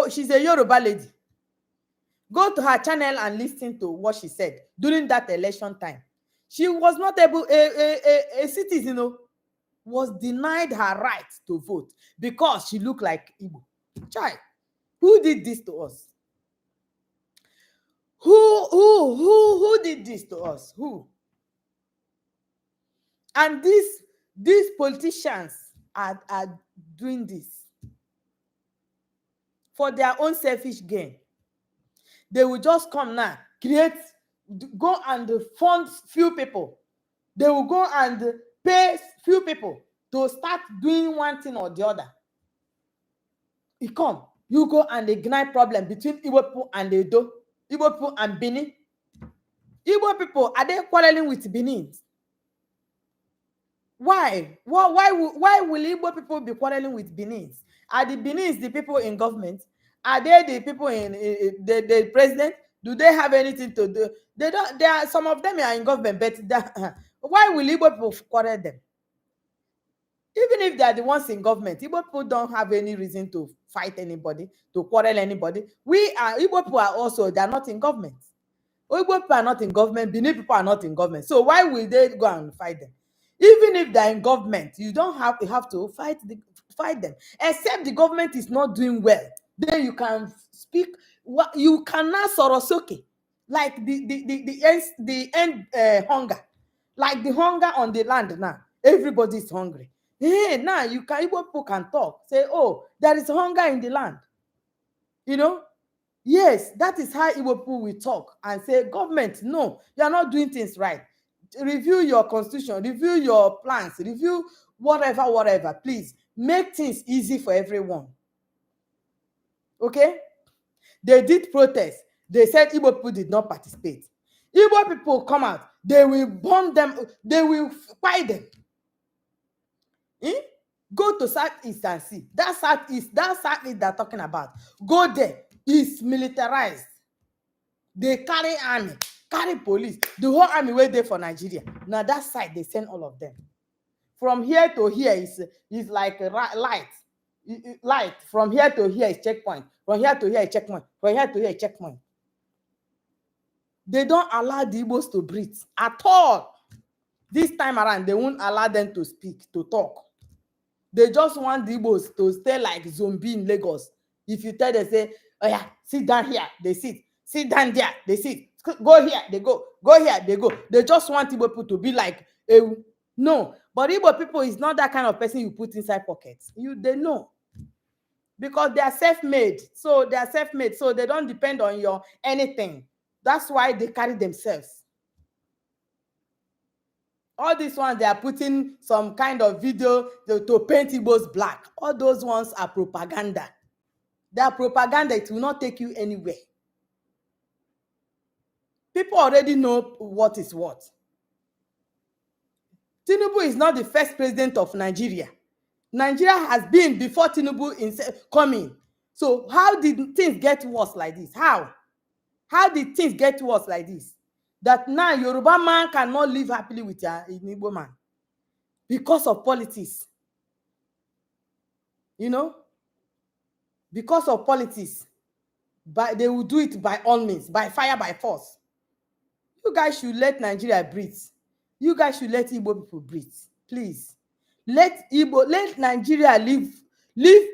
She's a Yoruba lady. Go to her channel and listen to what she said during that election time. She was not able, a citizen, was denied her right to vote because she looked like Igbo. Child, who did this to us? Who did this to us? Who? And these politicians are doing this for their own selfish gain. They will just come now, go and fund few people. They will go and pay few people to start doing one thing or the other. You go and ignite problem between Igbo people and Edo, Igbo people and Benin. Igbo people, are they quarreling with Benin? Why? Why will Igbo people be quarreling with Benin? Are the Benin the people in government? Are they the people in the president? Do they have anything to do? They don't. There are some of them are in government, but why will Igbo people quarrel them? Even if they are the ones in government, Igbo people don't have any reason to fight anybody, to quarrel anybody. Igbo people are also, they are not in government. Igbo people are not in government, Benin people are not in government. So why will they go and fight them? Even if they're in government, you have to fight them. Except the government is not doing well. Then you can speak. You cannot sorosoke. Like the end hunger. Like the hunger on the land now. Everybody is hungry. Hey, now Igbo people can talk. Say, oh, there is hunger in the land. Yes, that is how Igbo people will talk and say, government, no, you are not doing things right. Review your constitution, review your plans, review whatever. Please, make things easy for everyone. Okay? They did protest. They said Igbo people did not participate. Igbo people come out. They will burn them. They will fight them. Go to Southeast and see. That Southeast they're talking about. Go there. It's militarized. They carry army, carry police. The whole army wait there for Nigeria. Now that side, they send all of them. From here to here is like a light. Light. From here to here is checkpoint. From here to here is checkpoint. From here to here is checkpoint. They don't allow the Igbos to breathe at all. This time around, they won't allow them to speak, to talk. They just want the Igbos to stay like zombie in Lagos. If you tell them, say, oh yeah, sit down here, they sit. Sit down there, they sit. Go here, they go. Go here, they go. They just want Igbo people to be like, no. But Igbo people is not that kind of person you put inside pockets. They know. Because they are self-made. So they don't depend on your anything. That's why they carry themselves. All these ones, they are putting some kind of video to paint Igbos black. All those ones are propaganda. They are propaganda. It will not take you anywhere. People already know what is what. Tinubu is not the first president of Nigeria. Nigeria has been before Tinubu coming. So how did things get worse like this? How? How did things get worse like this? That now Yoruba man cannot live happily with an Igbo man because of politics. Because of politics. They will do it by all means, by fire, by force. You guys should let Nigeria breathe. You guys should let Igbo people breathe. Please. Let Nigeria live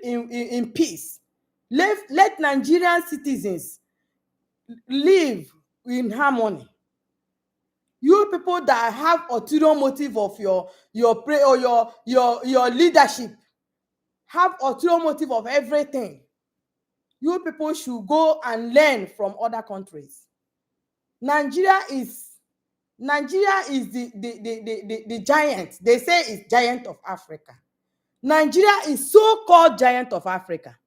in peace. Let Nigerian citizens live in harmony. You people that have ulterior motive of your pray or your leadership, have ulterior motive of everything. You people should go and learn from other countries. Nigeria is the giant. They say it's giant of Africa. Nigeria is so-called giant of Africa.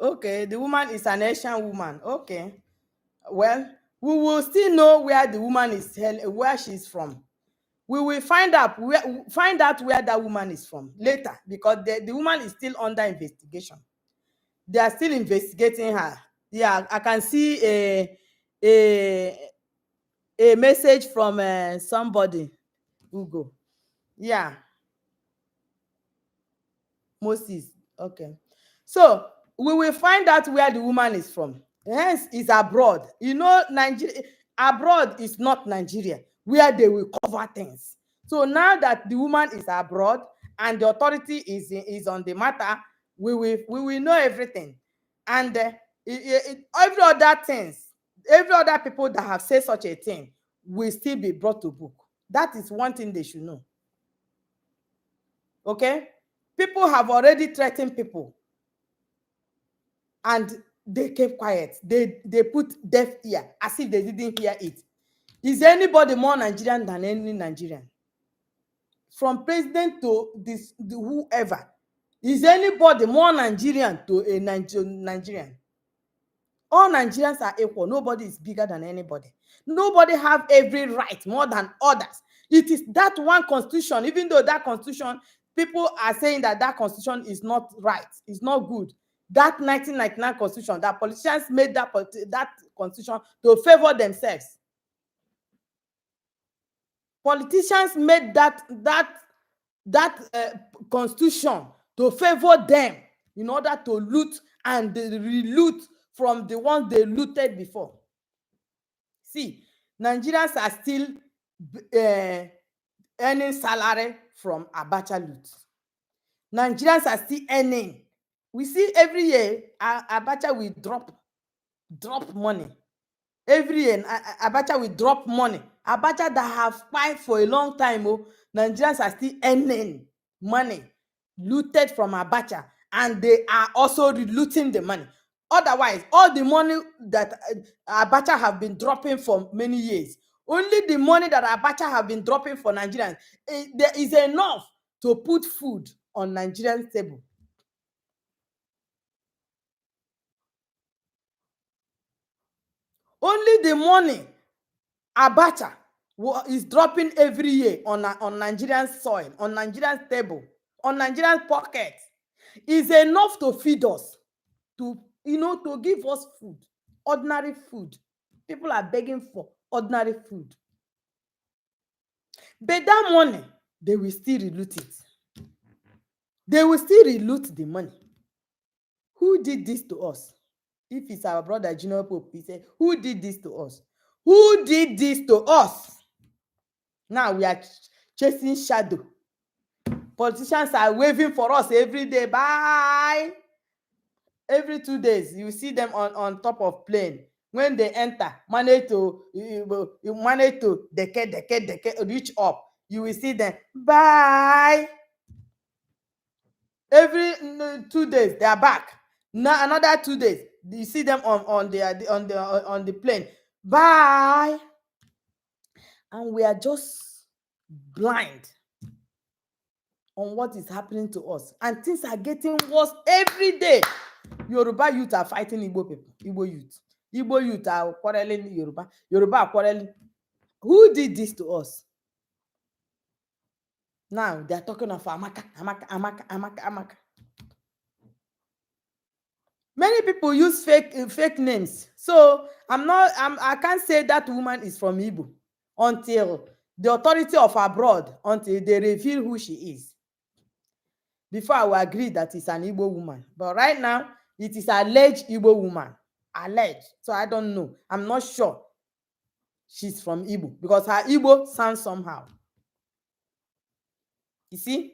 Okay, the woman is an Asian woman. Okay. Well, we will still know where the woman is, where she's from. We will find out where that woman is from later, because the woman is still under investigation. They are still investigating her. Yeah, I can see a message from somebody. Google. Yeah, Moses. Okay. So we will find out where the woman is from. Hence, is abroad. You know, Nigeria abroad is not Nigeria, where they will cover things. So now that the woman is abroad and the authority is on the matter, we will know everything. And every other things, every other people that have said such a thing will still be brought to book. That is one thing they should know. Okay? People have already threatened people, and they kept quiet. They put deaf ear as if they didn't hear it. Is anybody more Nigerian than any Nigerian? From president to whoever. Is anybody more Nigerian to a Nigerian? All Nigerians are equal. Nobody is bigger than anybody. Nobody have every right more than others. It is that one constitution, even though that constitution, people are saying that that constitution is not right, it's not good. That 1999 constitution, that politicians made that constitution to favor themselves. Politicians made that constitution to favor them, in order to loot and re-loot from the ones they looted before. See, Nigerians are still earning salary from Abacha loot. Nigerians are still earning. We see every year Abacha will drop money. Every year Abacha will drop money. Abacha that have fight for a long time, Nigerians are still earning money looted from Abacha, and they are also looting the money. Otherwise, all the money that Abacha have been dropping for many years, only the money that Abacha have been dropping for Nigerians, there is enough to put food on Nigerian table. Only the money Abacha is dropping every year on Nigerian soil, on Nigerian table, on Nigerian pocket, is enough to feed us, to give us food, ordinary food. People are begging for ordinary food. But that money, they will still reloot it. They will still reloot the money. Who did this to us? If it's our brother Junior Pope, he said, who did this to us? Who did this to us? Now we are chasing shadow. Politicians are waving for us every day. Bye. Every 2 days, you see them on top of plane. When they enter, manage to reach up. You will see them. Bye. Every 2 days, they are back. Now another 2 days, you see them on the plane. Bye. And we are just blind on what is happening to us, and things are getting worse every day. Yoruba youth are fighting Igbo people. Igbo youth are quarreling Yoruba. Yoruba are quarreling. Who did this to us? Now they are talking of Amaka. Many people use fake names. So I can't say that woman is from Igbo until the authority of abroad until they reveal who she is. Before I will agree that it's an Igbo woman. But right now, it is alleged Igbo woman. Alleged. So I don't know. I'm not sure she's from Igbo because her Igbo sounds somehow. You see?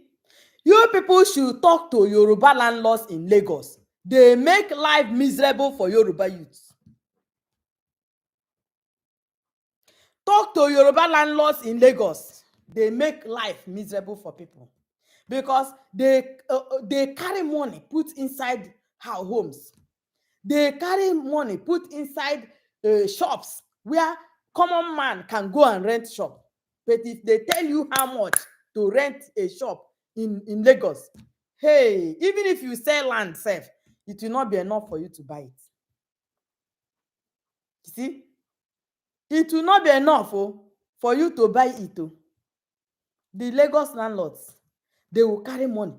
You people should talk to Yoruba landlords in Lagos. They make life miserable for Yoruba youths. Talk to Yoruba landlords in Lagos. They make life miserable for people because they carry money put inside our homes. They carry money put inside shops where common man can go and rent shop. But if they tell you how much to rent a shop in Lagos, hey, even if you sell land sef, it will not be enough for you to buy it. You see, it will not be enough for you to buy it. The Lagos landlords, they will carry money,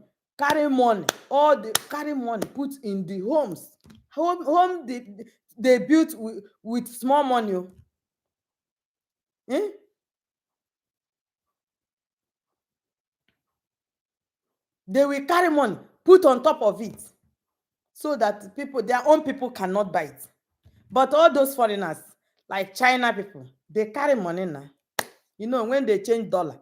all the carry money put in the homes. Home they built with small money. Eh? They will carry money put on top of it so that people, their own people, cannot buy it. But all those foreigners, like China people, they carry money now. You know, when they change dollar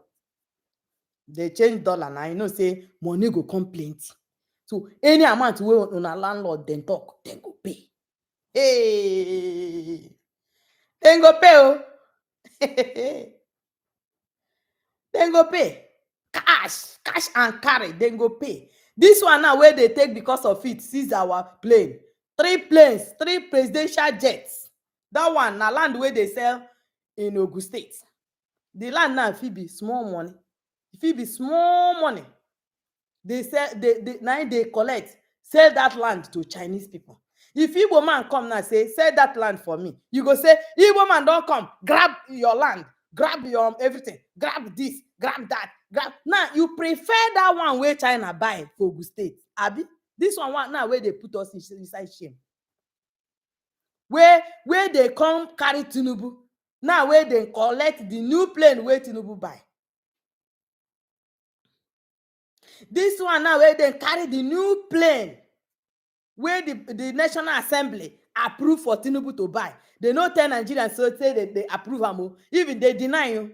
now, you know, say money go come plenty. So any amount wey una landlord dem talk, dem go pay. Hey, dem go pay dem go pay. Cash and carry, dem go pay. This one now wey dey take because of it seize our plane. 3 planes, 3 presidential jets. That one na land wey dey sell in Ogun State. The land now fit be small money. E fit be small money. They sell, they collect, sell that land to Chinese people. If Igbo man come now say, sell that land for me, you go say, Igbo man don come, grab your land, grab your everything, grab this, grab that, grab. Now you prefer that one wey China buy for Ogun State, abi? This one now wey they put us inside shame. Where they come carry Tinubu, now where they collect the new plane wey Tinubu buy. This one now where they carry the new plane where the National Assembly approve for Tinubu to buy. They no tell Nigerians so say they approve am. Even they deny you.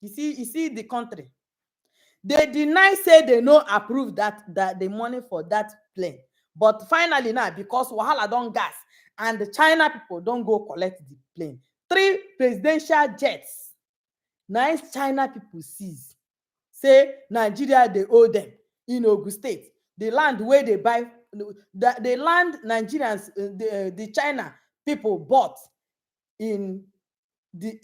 You see the country. They deny, say they no approve that the money for that plane. But finally now, because wahala don gas and the China people don't go collect the plane. 3 presidential jets. Nice China people seize. Say Nigeria they owe them in Ogun State. The land where they buy, the land Nigerians, the China people bought in the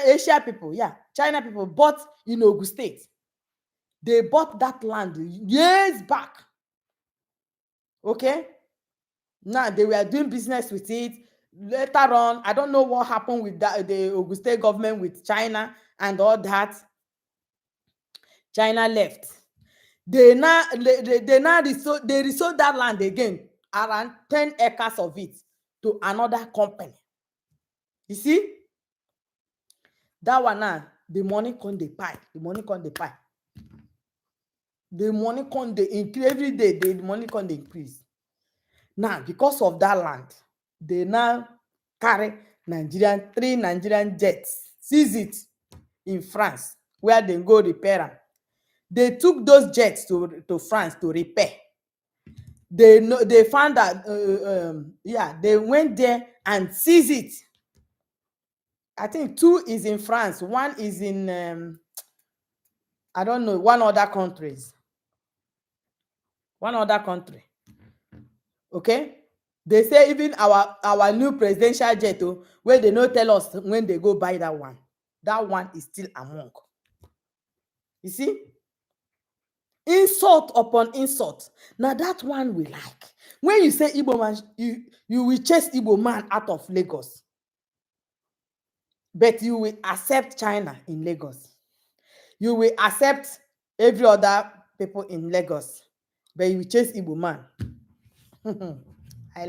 Asia people, yeah, China people bought in Ogun State. They bought that land years back. Okay? Now they were doing business with it. Later on, I don't know what happened with the Ogun State government with China and all that. China left. They resold that land again, around 10 acres of it, to another company. You see? That one now, the money come dey pie. The money come dey pie. The money come dey increase every day. The money come dey increase. Now, because of that land, they now carry 3 Nigerian jets, seize it in France, where they go repair them. They took those jets to France to repair. They found that they went there and seized it. I think 2 is in France, 1 is in I don't know, one other country. Okay, they say even our new presidential jet, where they no tell us when they go buy that one is still among. You see, insult upon insult. Now that one we like. When you say Igbo man, you will chase Igbo man out of Lagos, but you will accept China in Lagos. You will accept every other people in Lagos, but you will chase Igbo man. I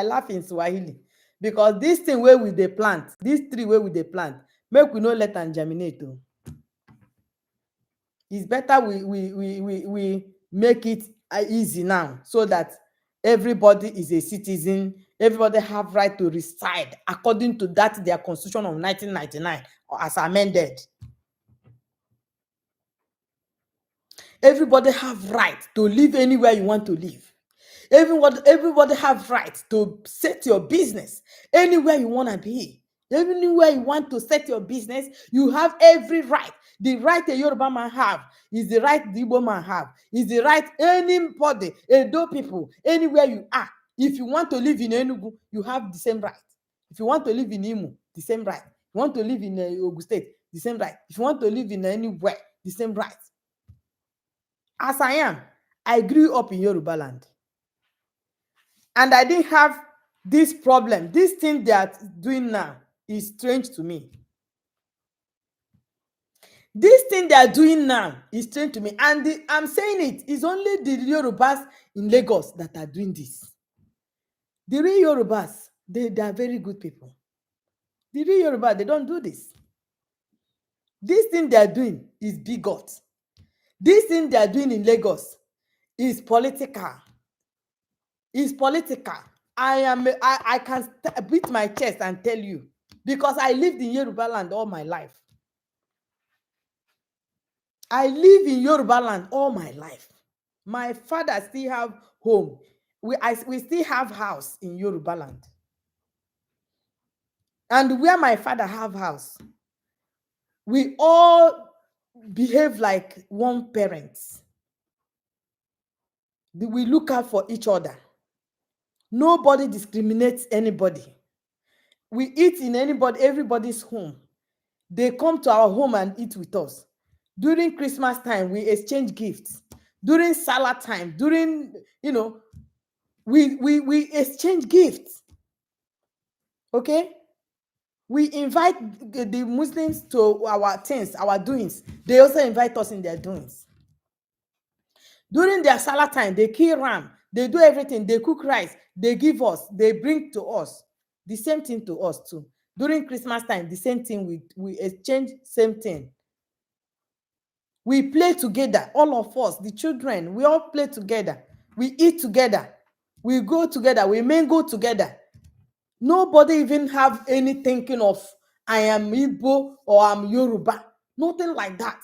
laugh in Swahili because this thing where we they plant, these 3 where we they plant, Make we no let am germinate o. It's better we make it easy now, so that everybody is a citizen, everybody have right to reside according to that their constitution of 1999 as amended. Everybody have right to live anywhere you want to live. Everybody have right to set your business anywhere you want to be. Anywhere you want to set your business, you have every right. The right a Yoruba man have is the right the Igbo man have. Is the right anybody, Edo people, anywhere you are. If you want to live in Enugu, you have the same right. If you want to live in Imo, the same right. If you want to live in Ogun State, the same right. If you want to live in anywhere, the same right. As I am, I grew up in Yoruba land. And I didn't have this problem. This thing they are doing now is strange to me. This thing they are doing now is strange to me. And I'm saying it's only the Yorubas in Lagos that are doing this. The real Yorubas, they are very good people. The real Yoruba, they don't do this. This thing they are doing is bigot. This thing they are doing in Lagos is political. Is political. I can beat my chest and tell you, because I lived in Yoruba land all my life. I live in Yoruba land all my life. My father still have home. We still have house in Yoruba land. And where my father have house, we all behave like one parent. We look out for each other. Nobody discriminates anybody. We eat in everybody's home. They come to our home and eat with us. During Christmas time, we exchange gifts. During Salah time, we exchange gifts. Okay? We invite the Muslims to our things, our doings. They also invite us in their doings. During their Salah time, they kill ram. They do everything. They cook rice. They give us. They bring to us. The same thing to us too. During Christmas time, the same thing. We exchange same thing. We play together, all of us, the children, we all play together. We eat together. We go together. We mingle together. Nobody even have any thinking of, I am Igbo or I'm Yoruba. Nothing like that.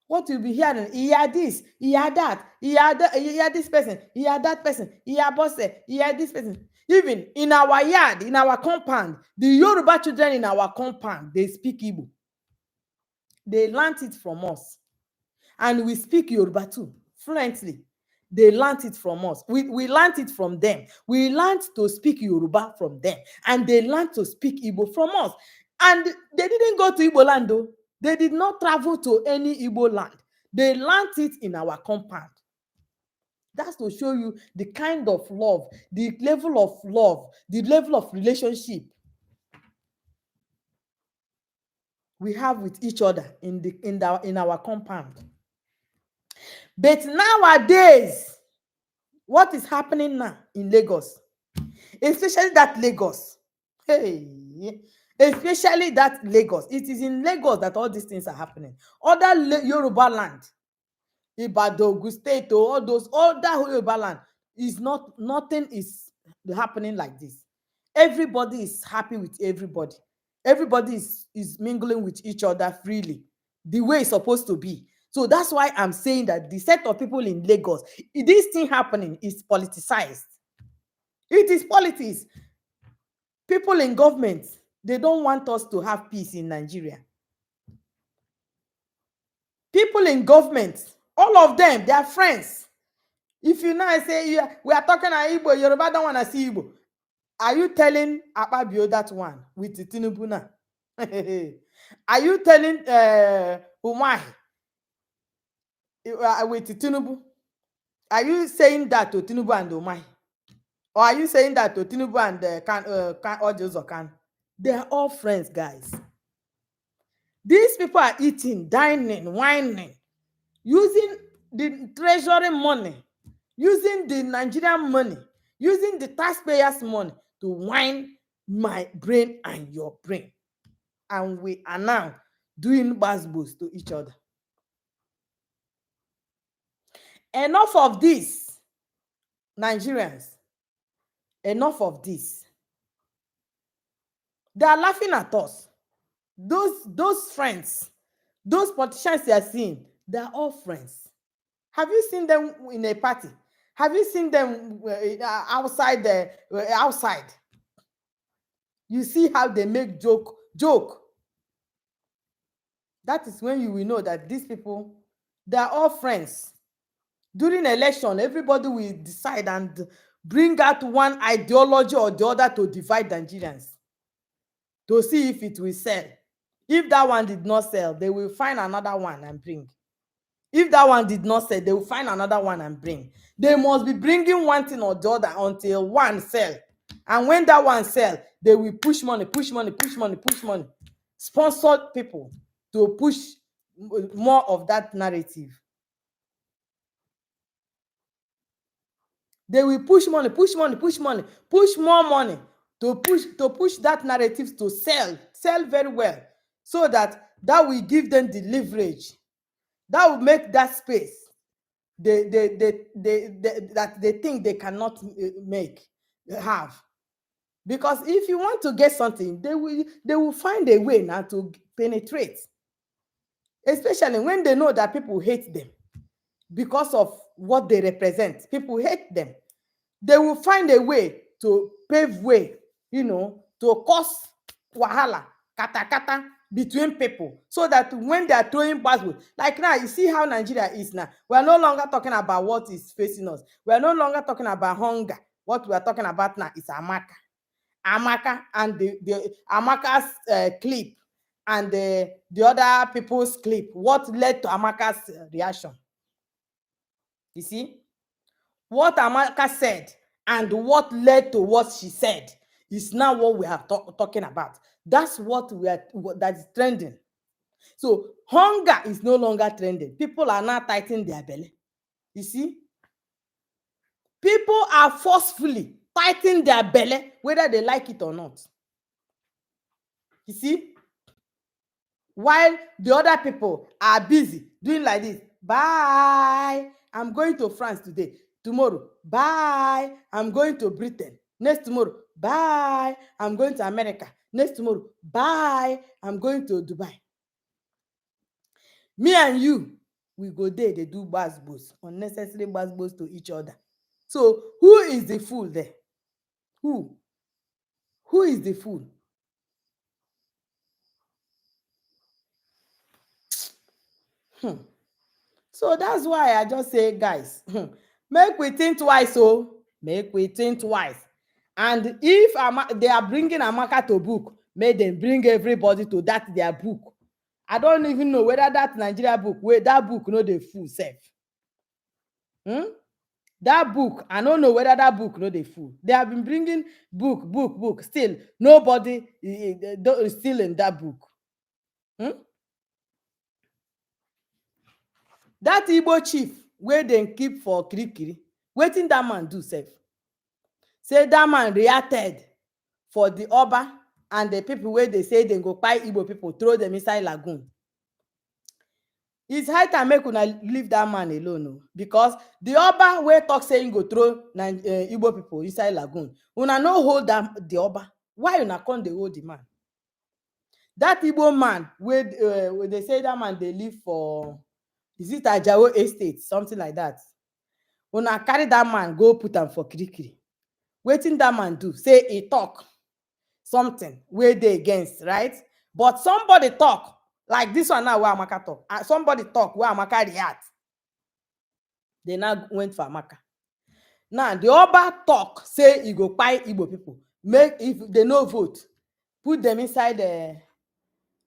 What you'll be hearing, he had this, he had that, he had this person, he had that person, he had boss, he had this person. Even in our yard, in our compound, the Yoruba children in our compound, they speak Igbo. They learned it from us. And we speak Yoruba too, fluently. They learned it from us. We learned it from them. We learned to speak Yoruba from them. And they learned to speak Igbo from us. And they didn't go to Igbo land though. They did not travel to any Igbo land. They learned it in our compound. That's to show you the kind of love, the level of love, the level of relationship we have with each other in our compound. But nowadays, what is happening now in Lagos, especially that Lagos, especially that Lagos, it is in Lagos that all these things are happening. Other Yoruba land, Ibadan, Ogun State, all those other Yoruba land, nothing is happening like this. Everybody is happy with everybody. Everybody is mingling with each other freely, the way it's supposed to be. So that's why I'm saying that the set of people in Lagos, this thing happening is politicized. It is politics. People in government, they don't want us to have peace in Nigeria. People in government, all of them, they are friends. If you now say, yeah, we are talking about Igbo, Yoruba don't want to see Igbo. Are you telling Akpabio that one with Tinubu now? Are you telling Umahi with Tinubu? Are you saying that to Tinubu and Umahi? Or are you saying that to Tinubu and Kan? They are all friends, guys. These people are eating, dining, whining, using the treasury money, using the Nigerian money, using the taxpayers' money to wine my brain and your brain. and we are now doing gbasgbos to each other. Enough of this, Nigerians. Enough of this. They are laughing at us. Those friends, those politicians you are seeing, they are all friends. Have you seen them in a party? Have you seen them outside? You see how they make joke. That is when you will know that these people, they are all friends. During election, everybody will decide and bring out one ideology or the other to divide Nigerians, to see if it will sell. If that one did not sell, they will find another one and bring. If that one did not sell, they will find another one and bring. They must be bringing one thing or the other until one sell. And when that one sell, they will push money. Sponsor people to push more of that narrative. They will push money, push more money to push that narrative to sell very well, so that will give them the leverage. That will make that space that they think they cannot have. Because if you want to get something, they will find a way now to penetrate, especially when they know that people hate them because of what they represent. People hate them. They will find a way to pave way, to cause wahala, kata between people, so that when they are throwing buzzwords, like now, you see how Nigeria is now. We are no longer talking about what is facing us. We are no longer talking about hunger. What we are talking about now is Amaka and the Amaka's clip and the other people's clip. What led to Amaka's reaction? You see, what Amaka said and what led to what she said is now what we are talking about. That's what that is trending. So hunger is no longer trending. People are now tightening their belly. You see, people are forcefully tightening their belly, whether they like it or not. You see, while the other people are busy doing like this. Bye, I'm going to France today. Tomorrow, bye, I'm going to Britain. Next tomorrow, bye, I'm going to America. Next tomorrow, bye, I'm going to Dubai. Me and you, we go there, they do gbasgbos, unnecessary gbasgbos to each other. So who is the fool there? Who is the fool? So that's why I just say, guys, make we think twice. Make we think twice. And if they are bringing Amaka to book, make them bring everybody to that their book. I don't even know whether that Nigeria book, that book no dey full sef. That book, I don't know whether that book no dey full. They have been bringing book. Still, nobody is still in that book. That Igbo chief wey dem keep for Kirikiri, wetin dat man do sef? Say dat man reacted for the Oba and the people wey dey say dem go kpai Igbo people, throw them inside lagoon. It's high time make una leave dat man alone, because the Oba wey talk say im go throw Igbo people inside lagoon, una no hold the Oba. Why una come dey hold the man? Dat Igbo man wey dey say dat man dey live for, is it Ajawo estate, something like that? Una carry dat man go put am for Kirikiri. Wetin dat man do? Say e talk something wey dey against, right? But somebody talk like this one now wey Amaka talk, somebody talk wey Amaka react. They now went for Amaka. Now the Oba talk say e go kpai Igbo people, make if they no vote, put them inside the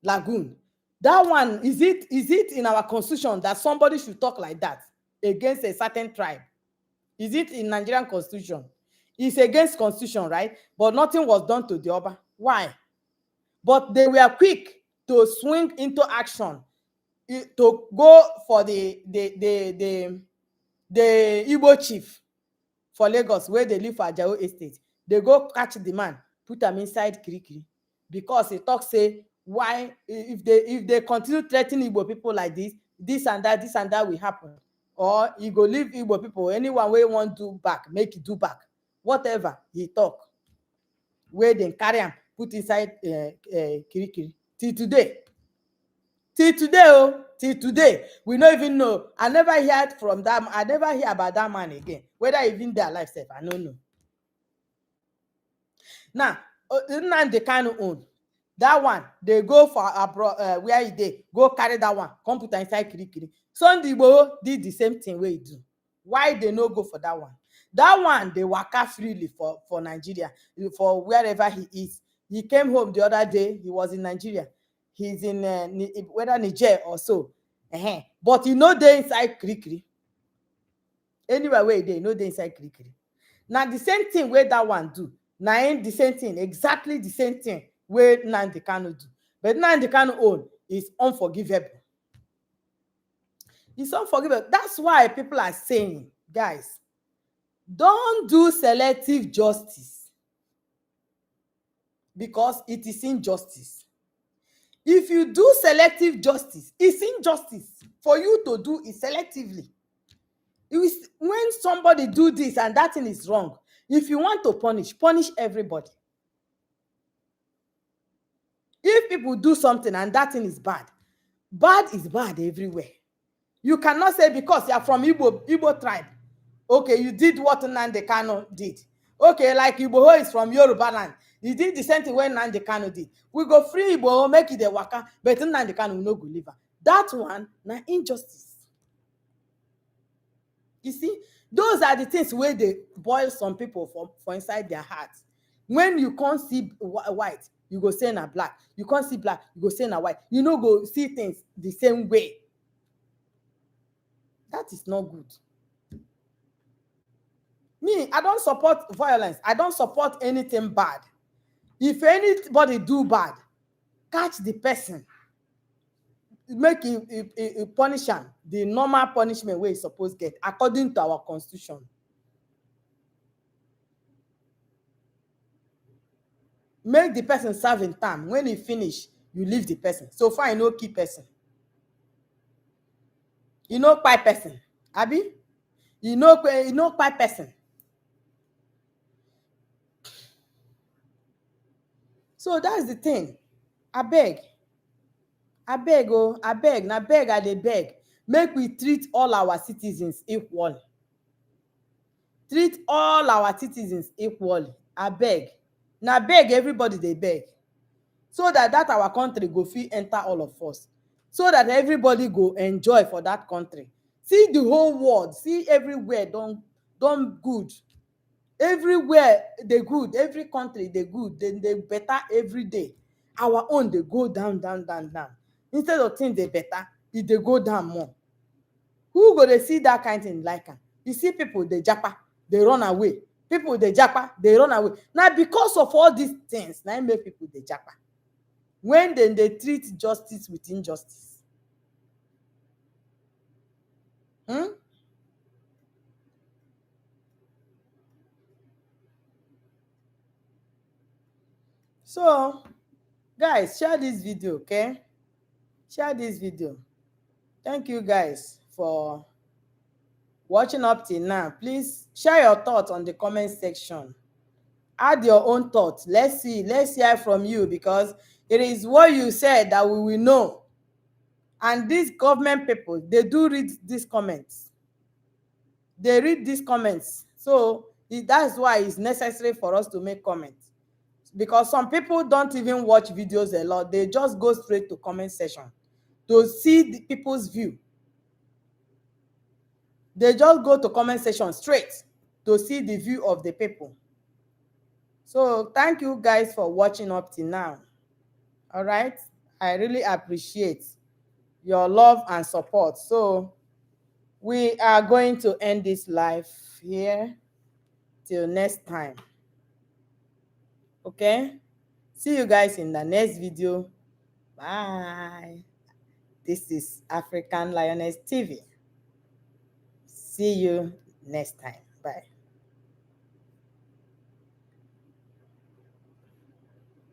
lagoon. That one, is it in our constitution that somebody should talk like that against a certain tribe? Is it in Nigerian constitution? It's against constitution, right? But nothing was done to the Oba. Why? But they were quick to swing into action, to go for the Igbo chief for Lagos, where they live for Ajawo estate. They go catch the man, put him inside Kirikiri, because he talk say Why, if they continue threatening Igbo people like this and that will happen, or you go leave Igbo people, anyone wey wan do back make e do back, whatever he talk, wey dem carry am put inside kirikiri till today. Till today, oh, till today, we no even know. I never heard from that. I never hear about that man again. Whether even dey alive sef, I no know. Now, Nnamdi Kanu own, that one dey go for abroad, where e dey go carry that one come put am inside kirikiri. Sunday Igboho did the same thing wey e do. Why they no go for that one? That one dey waka freely for Nigeria, for wherever he is. He came home the other day. He was in Nigeria. He's in whether Niger or so. But he no dey inside kirikiri. Anywhere wey e dey, no dey inside kirikiri. Na the same thing wey that one do. Na im the same thing, exactly the same thing wey Nnamdi Kanu do. But Nnamdi Kanu own is unforgivable. It's unforgivable. That's why people are saying, guys, don't do selective justice, because it is injustice. If you do selective justice, it's injustice for you to do it selectively. When somebody do this and that thing is wrong, if you want to punish everybody. If people do something and that thing is bad is bad everywhere. You cannot say because you are from Igbo tribe, okay, you did what Nnamdi Kanu did. Okay, like Igboho is from Yoruba land, he did the same thing when Nnamdi Kanu did. We go free Igboho, make it a waka, but Nnamdi Kanu no go leave am. That one na injustice. You see, those are the things where they boil some people for inside their hearts. When you can't see white, you go say na black. You can't see black, you go say na white. You no go see things the same way. That is not good. Me, I don't support violence. I don't support anything bad. If anybody do bad, catch the person, make a punish am the normal punishment wey e suppose get according to our constitution. Make the person serve in time. When e finish, you leave the person. So far, you no kill person, you no kpai person, abi you no kpai person. So that's the thing. Abeg, oh, abeg, na beg I dey beg. Make we treat all our citizens equally. Treat all our citizens equally. Abeg, na beg everybody dey beg, so that our country go fit enter all of us, so that everybody go enjoy for that country. See the whole world, see everywhere don good. Everywhere dey good, every country dey good, dey better every day. Our own dey go down. Instead of things dey better, e dey go down more. Who go dey see that kind thing like am? You see people dey japa, dey run away. People dey japa, dey run away. Na because of all these things na im make people dey japa. When dem dey treat justice with injustice. So, guys, share this video, okay? Share this video. Thank you guys for watching up till now. Please share your thoughts on the comment section. Add your own thoughts. Let's hear from you, because it is what you said that we will know. And these government people, they do read these comments. They read these comments. So that's why it's necessary for us to make comments. Because some people don't even watch videos a lot. They just go straight to comment section to see the people's view. They just go to comment section straight to see the view of the people. So thank you guys for watching up till now. All right, I really appreciate your love and support. So we are going to end this live here till next time. Okay, see you guys in the next video. Bye. This is African Lioness TV. See you next time. Bye.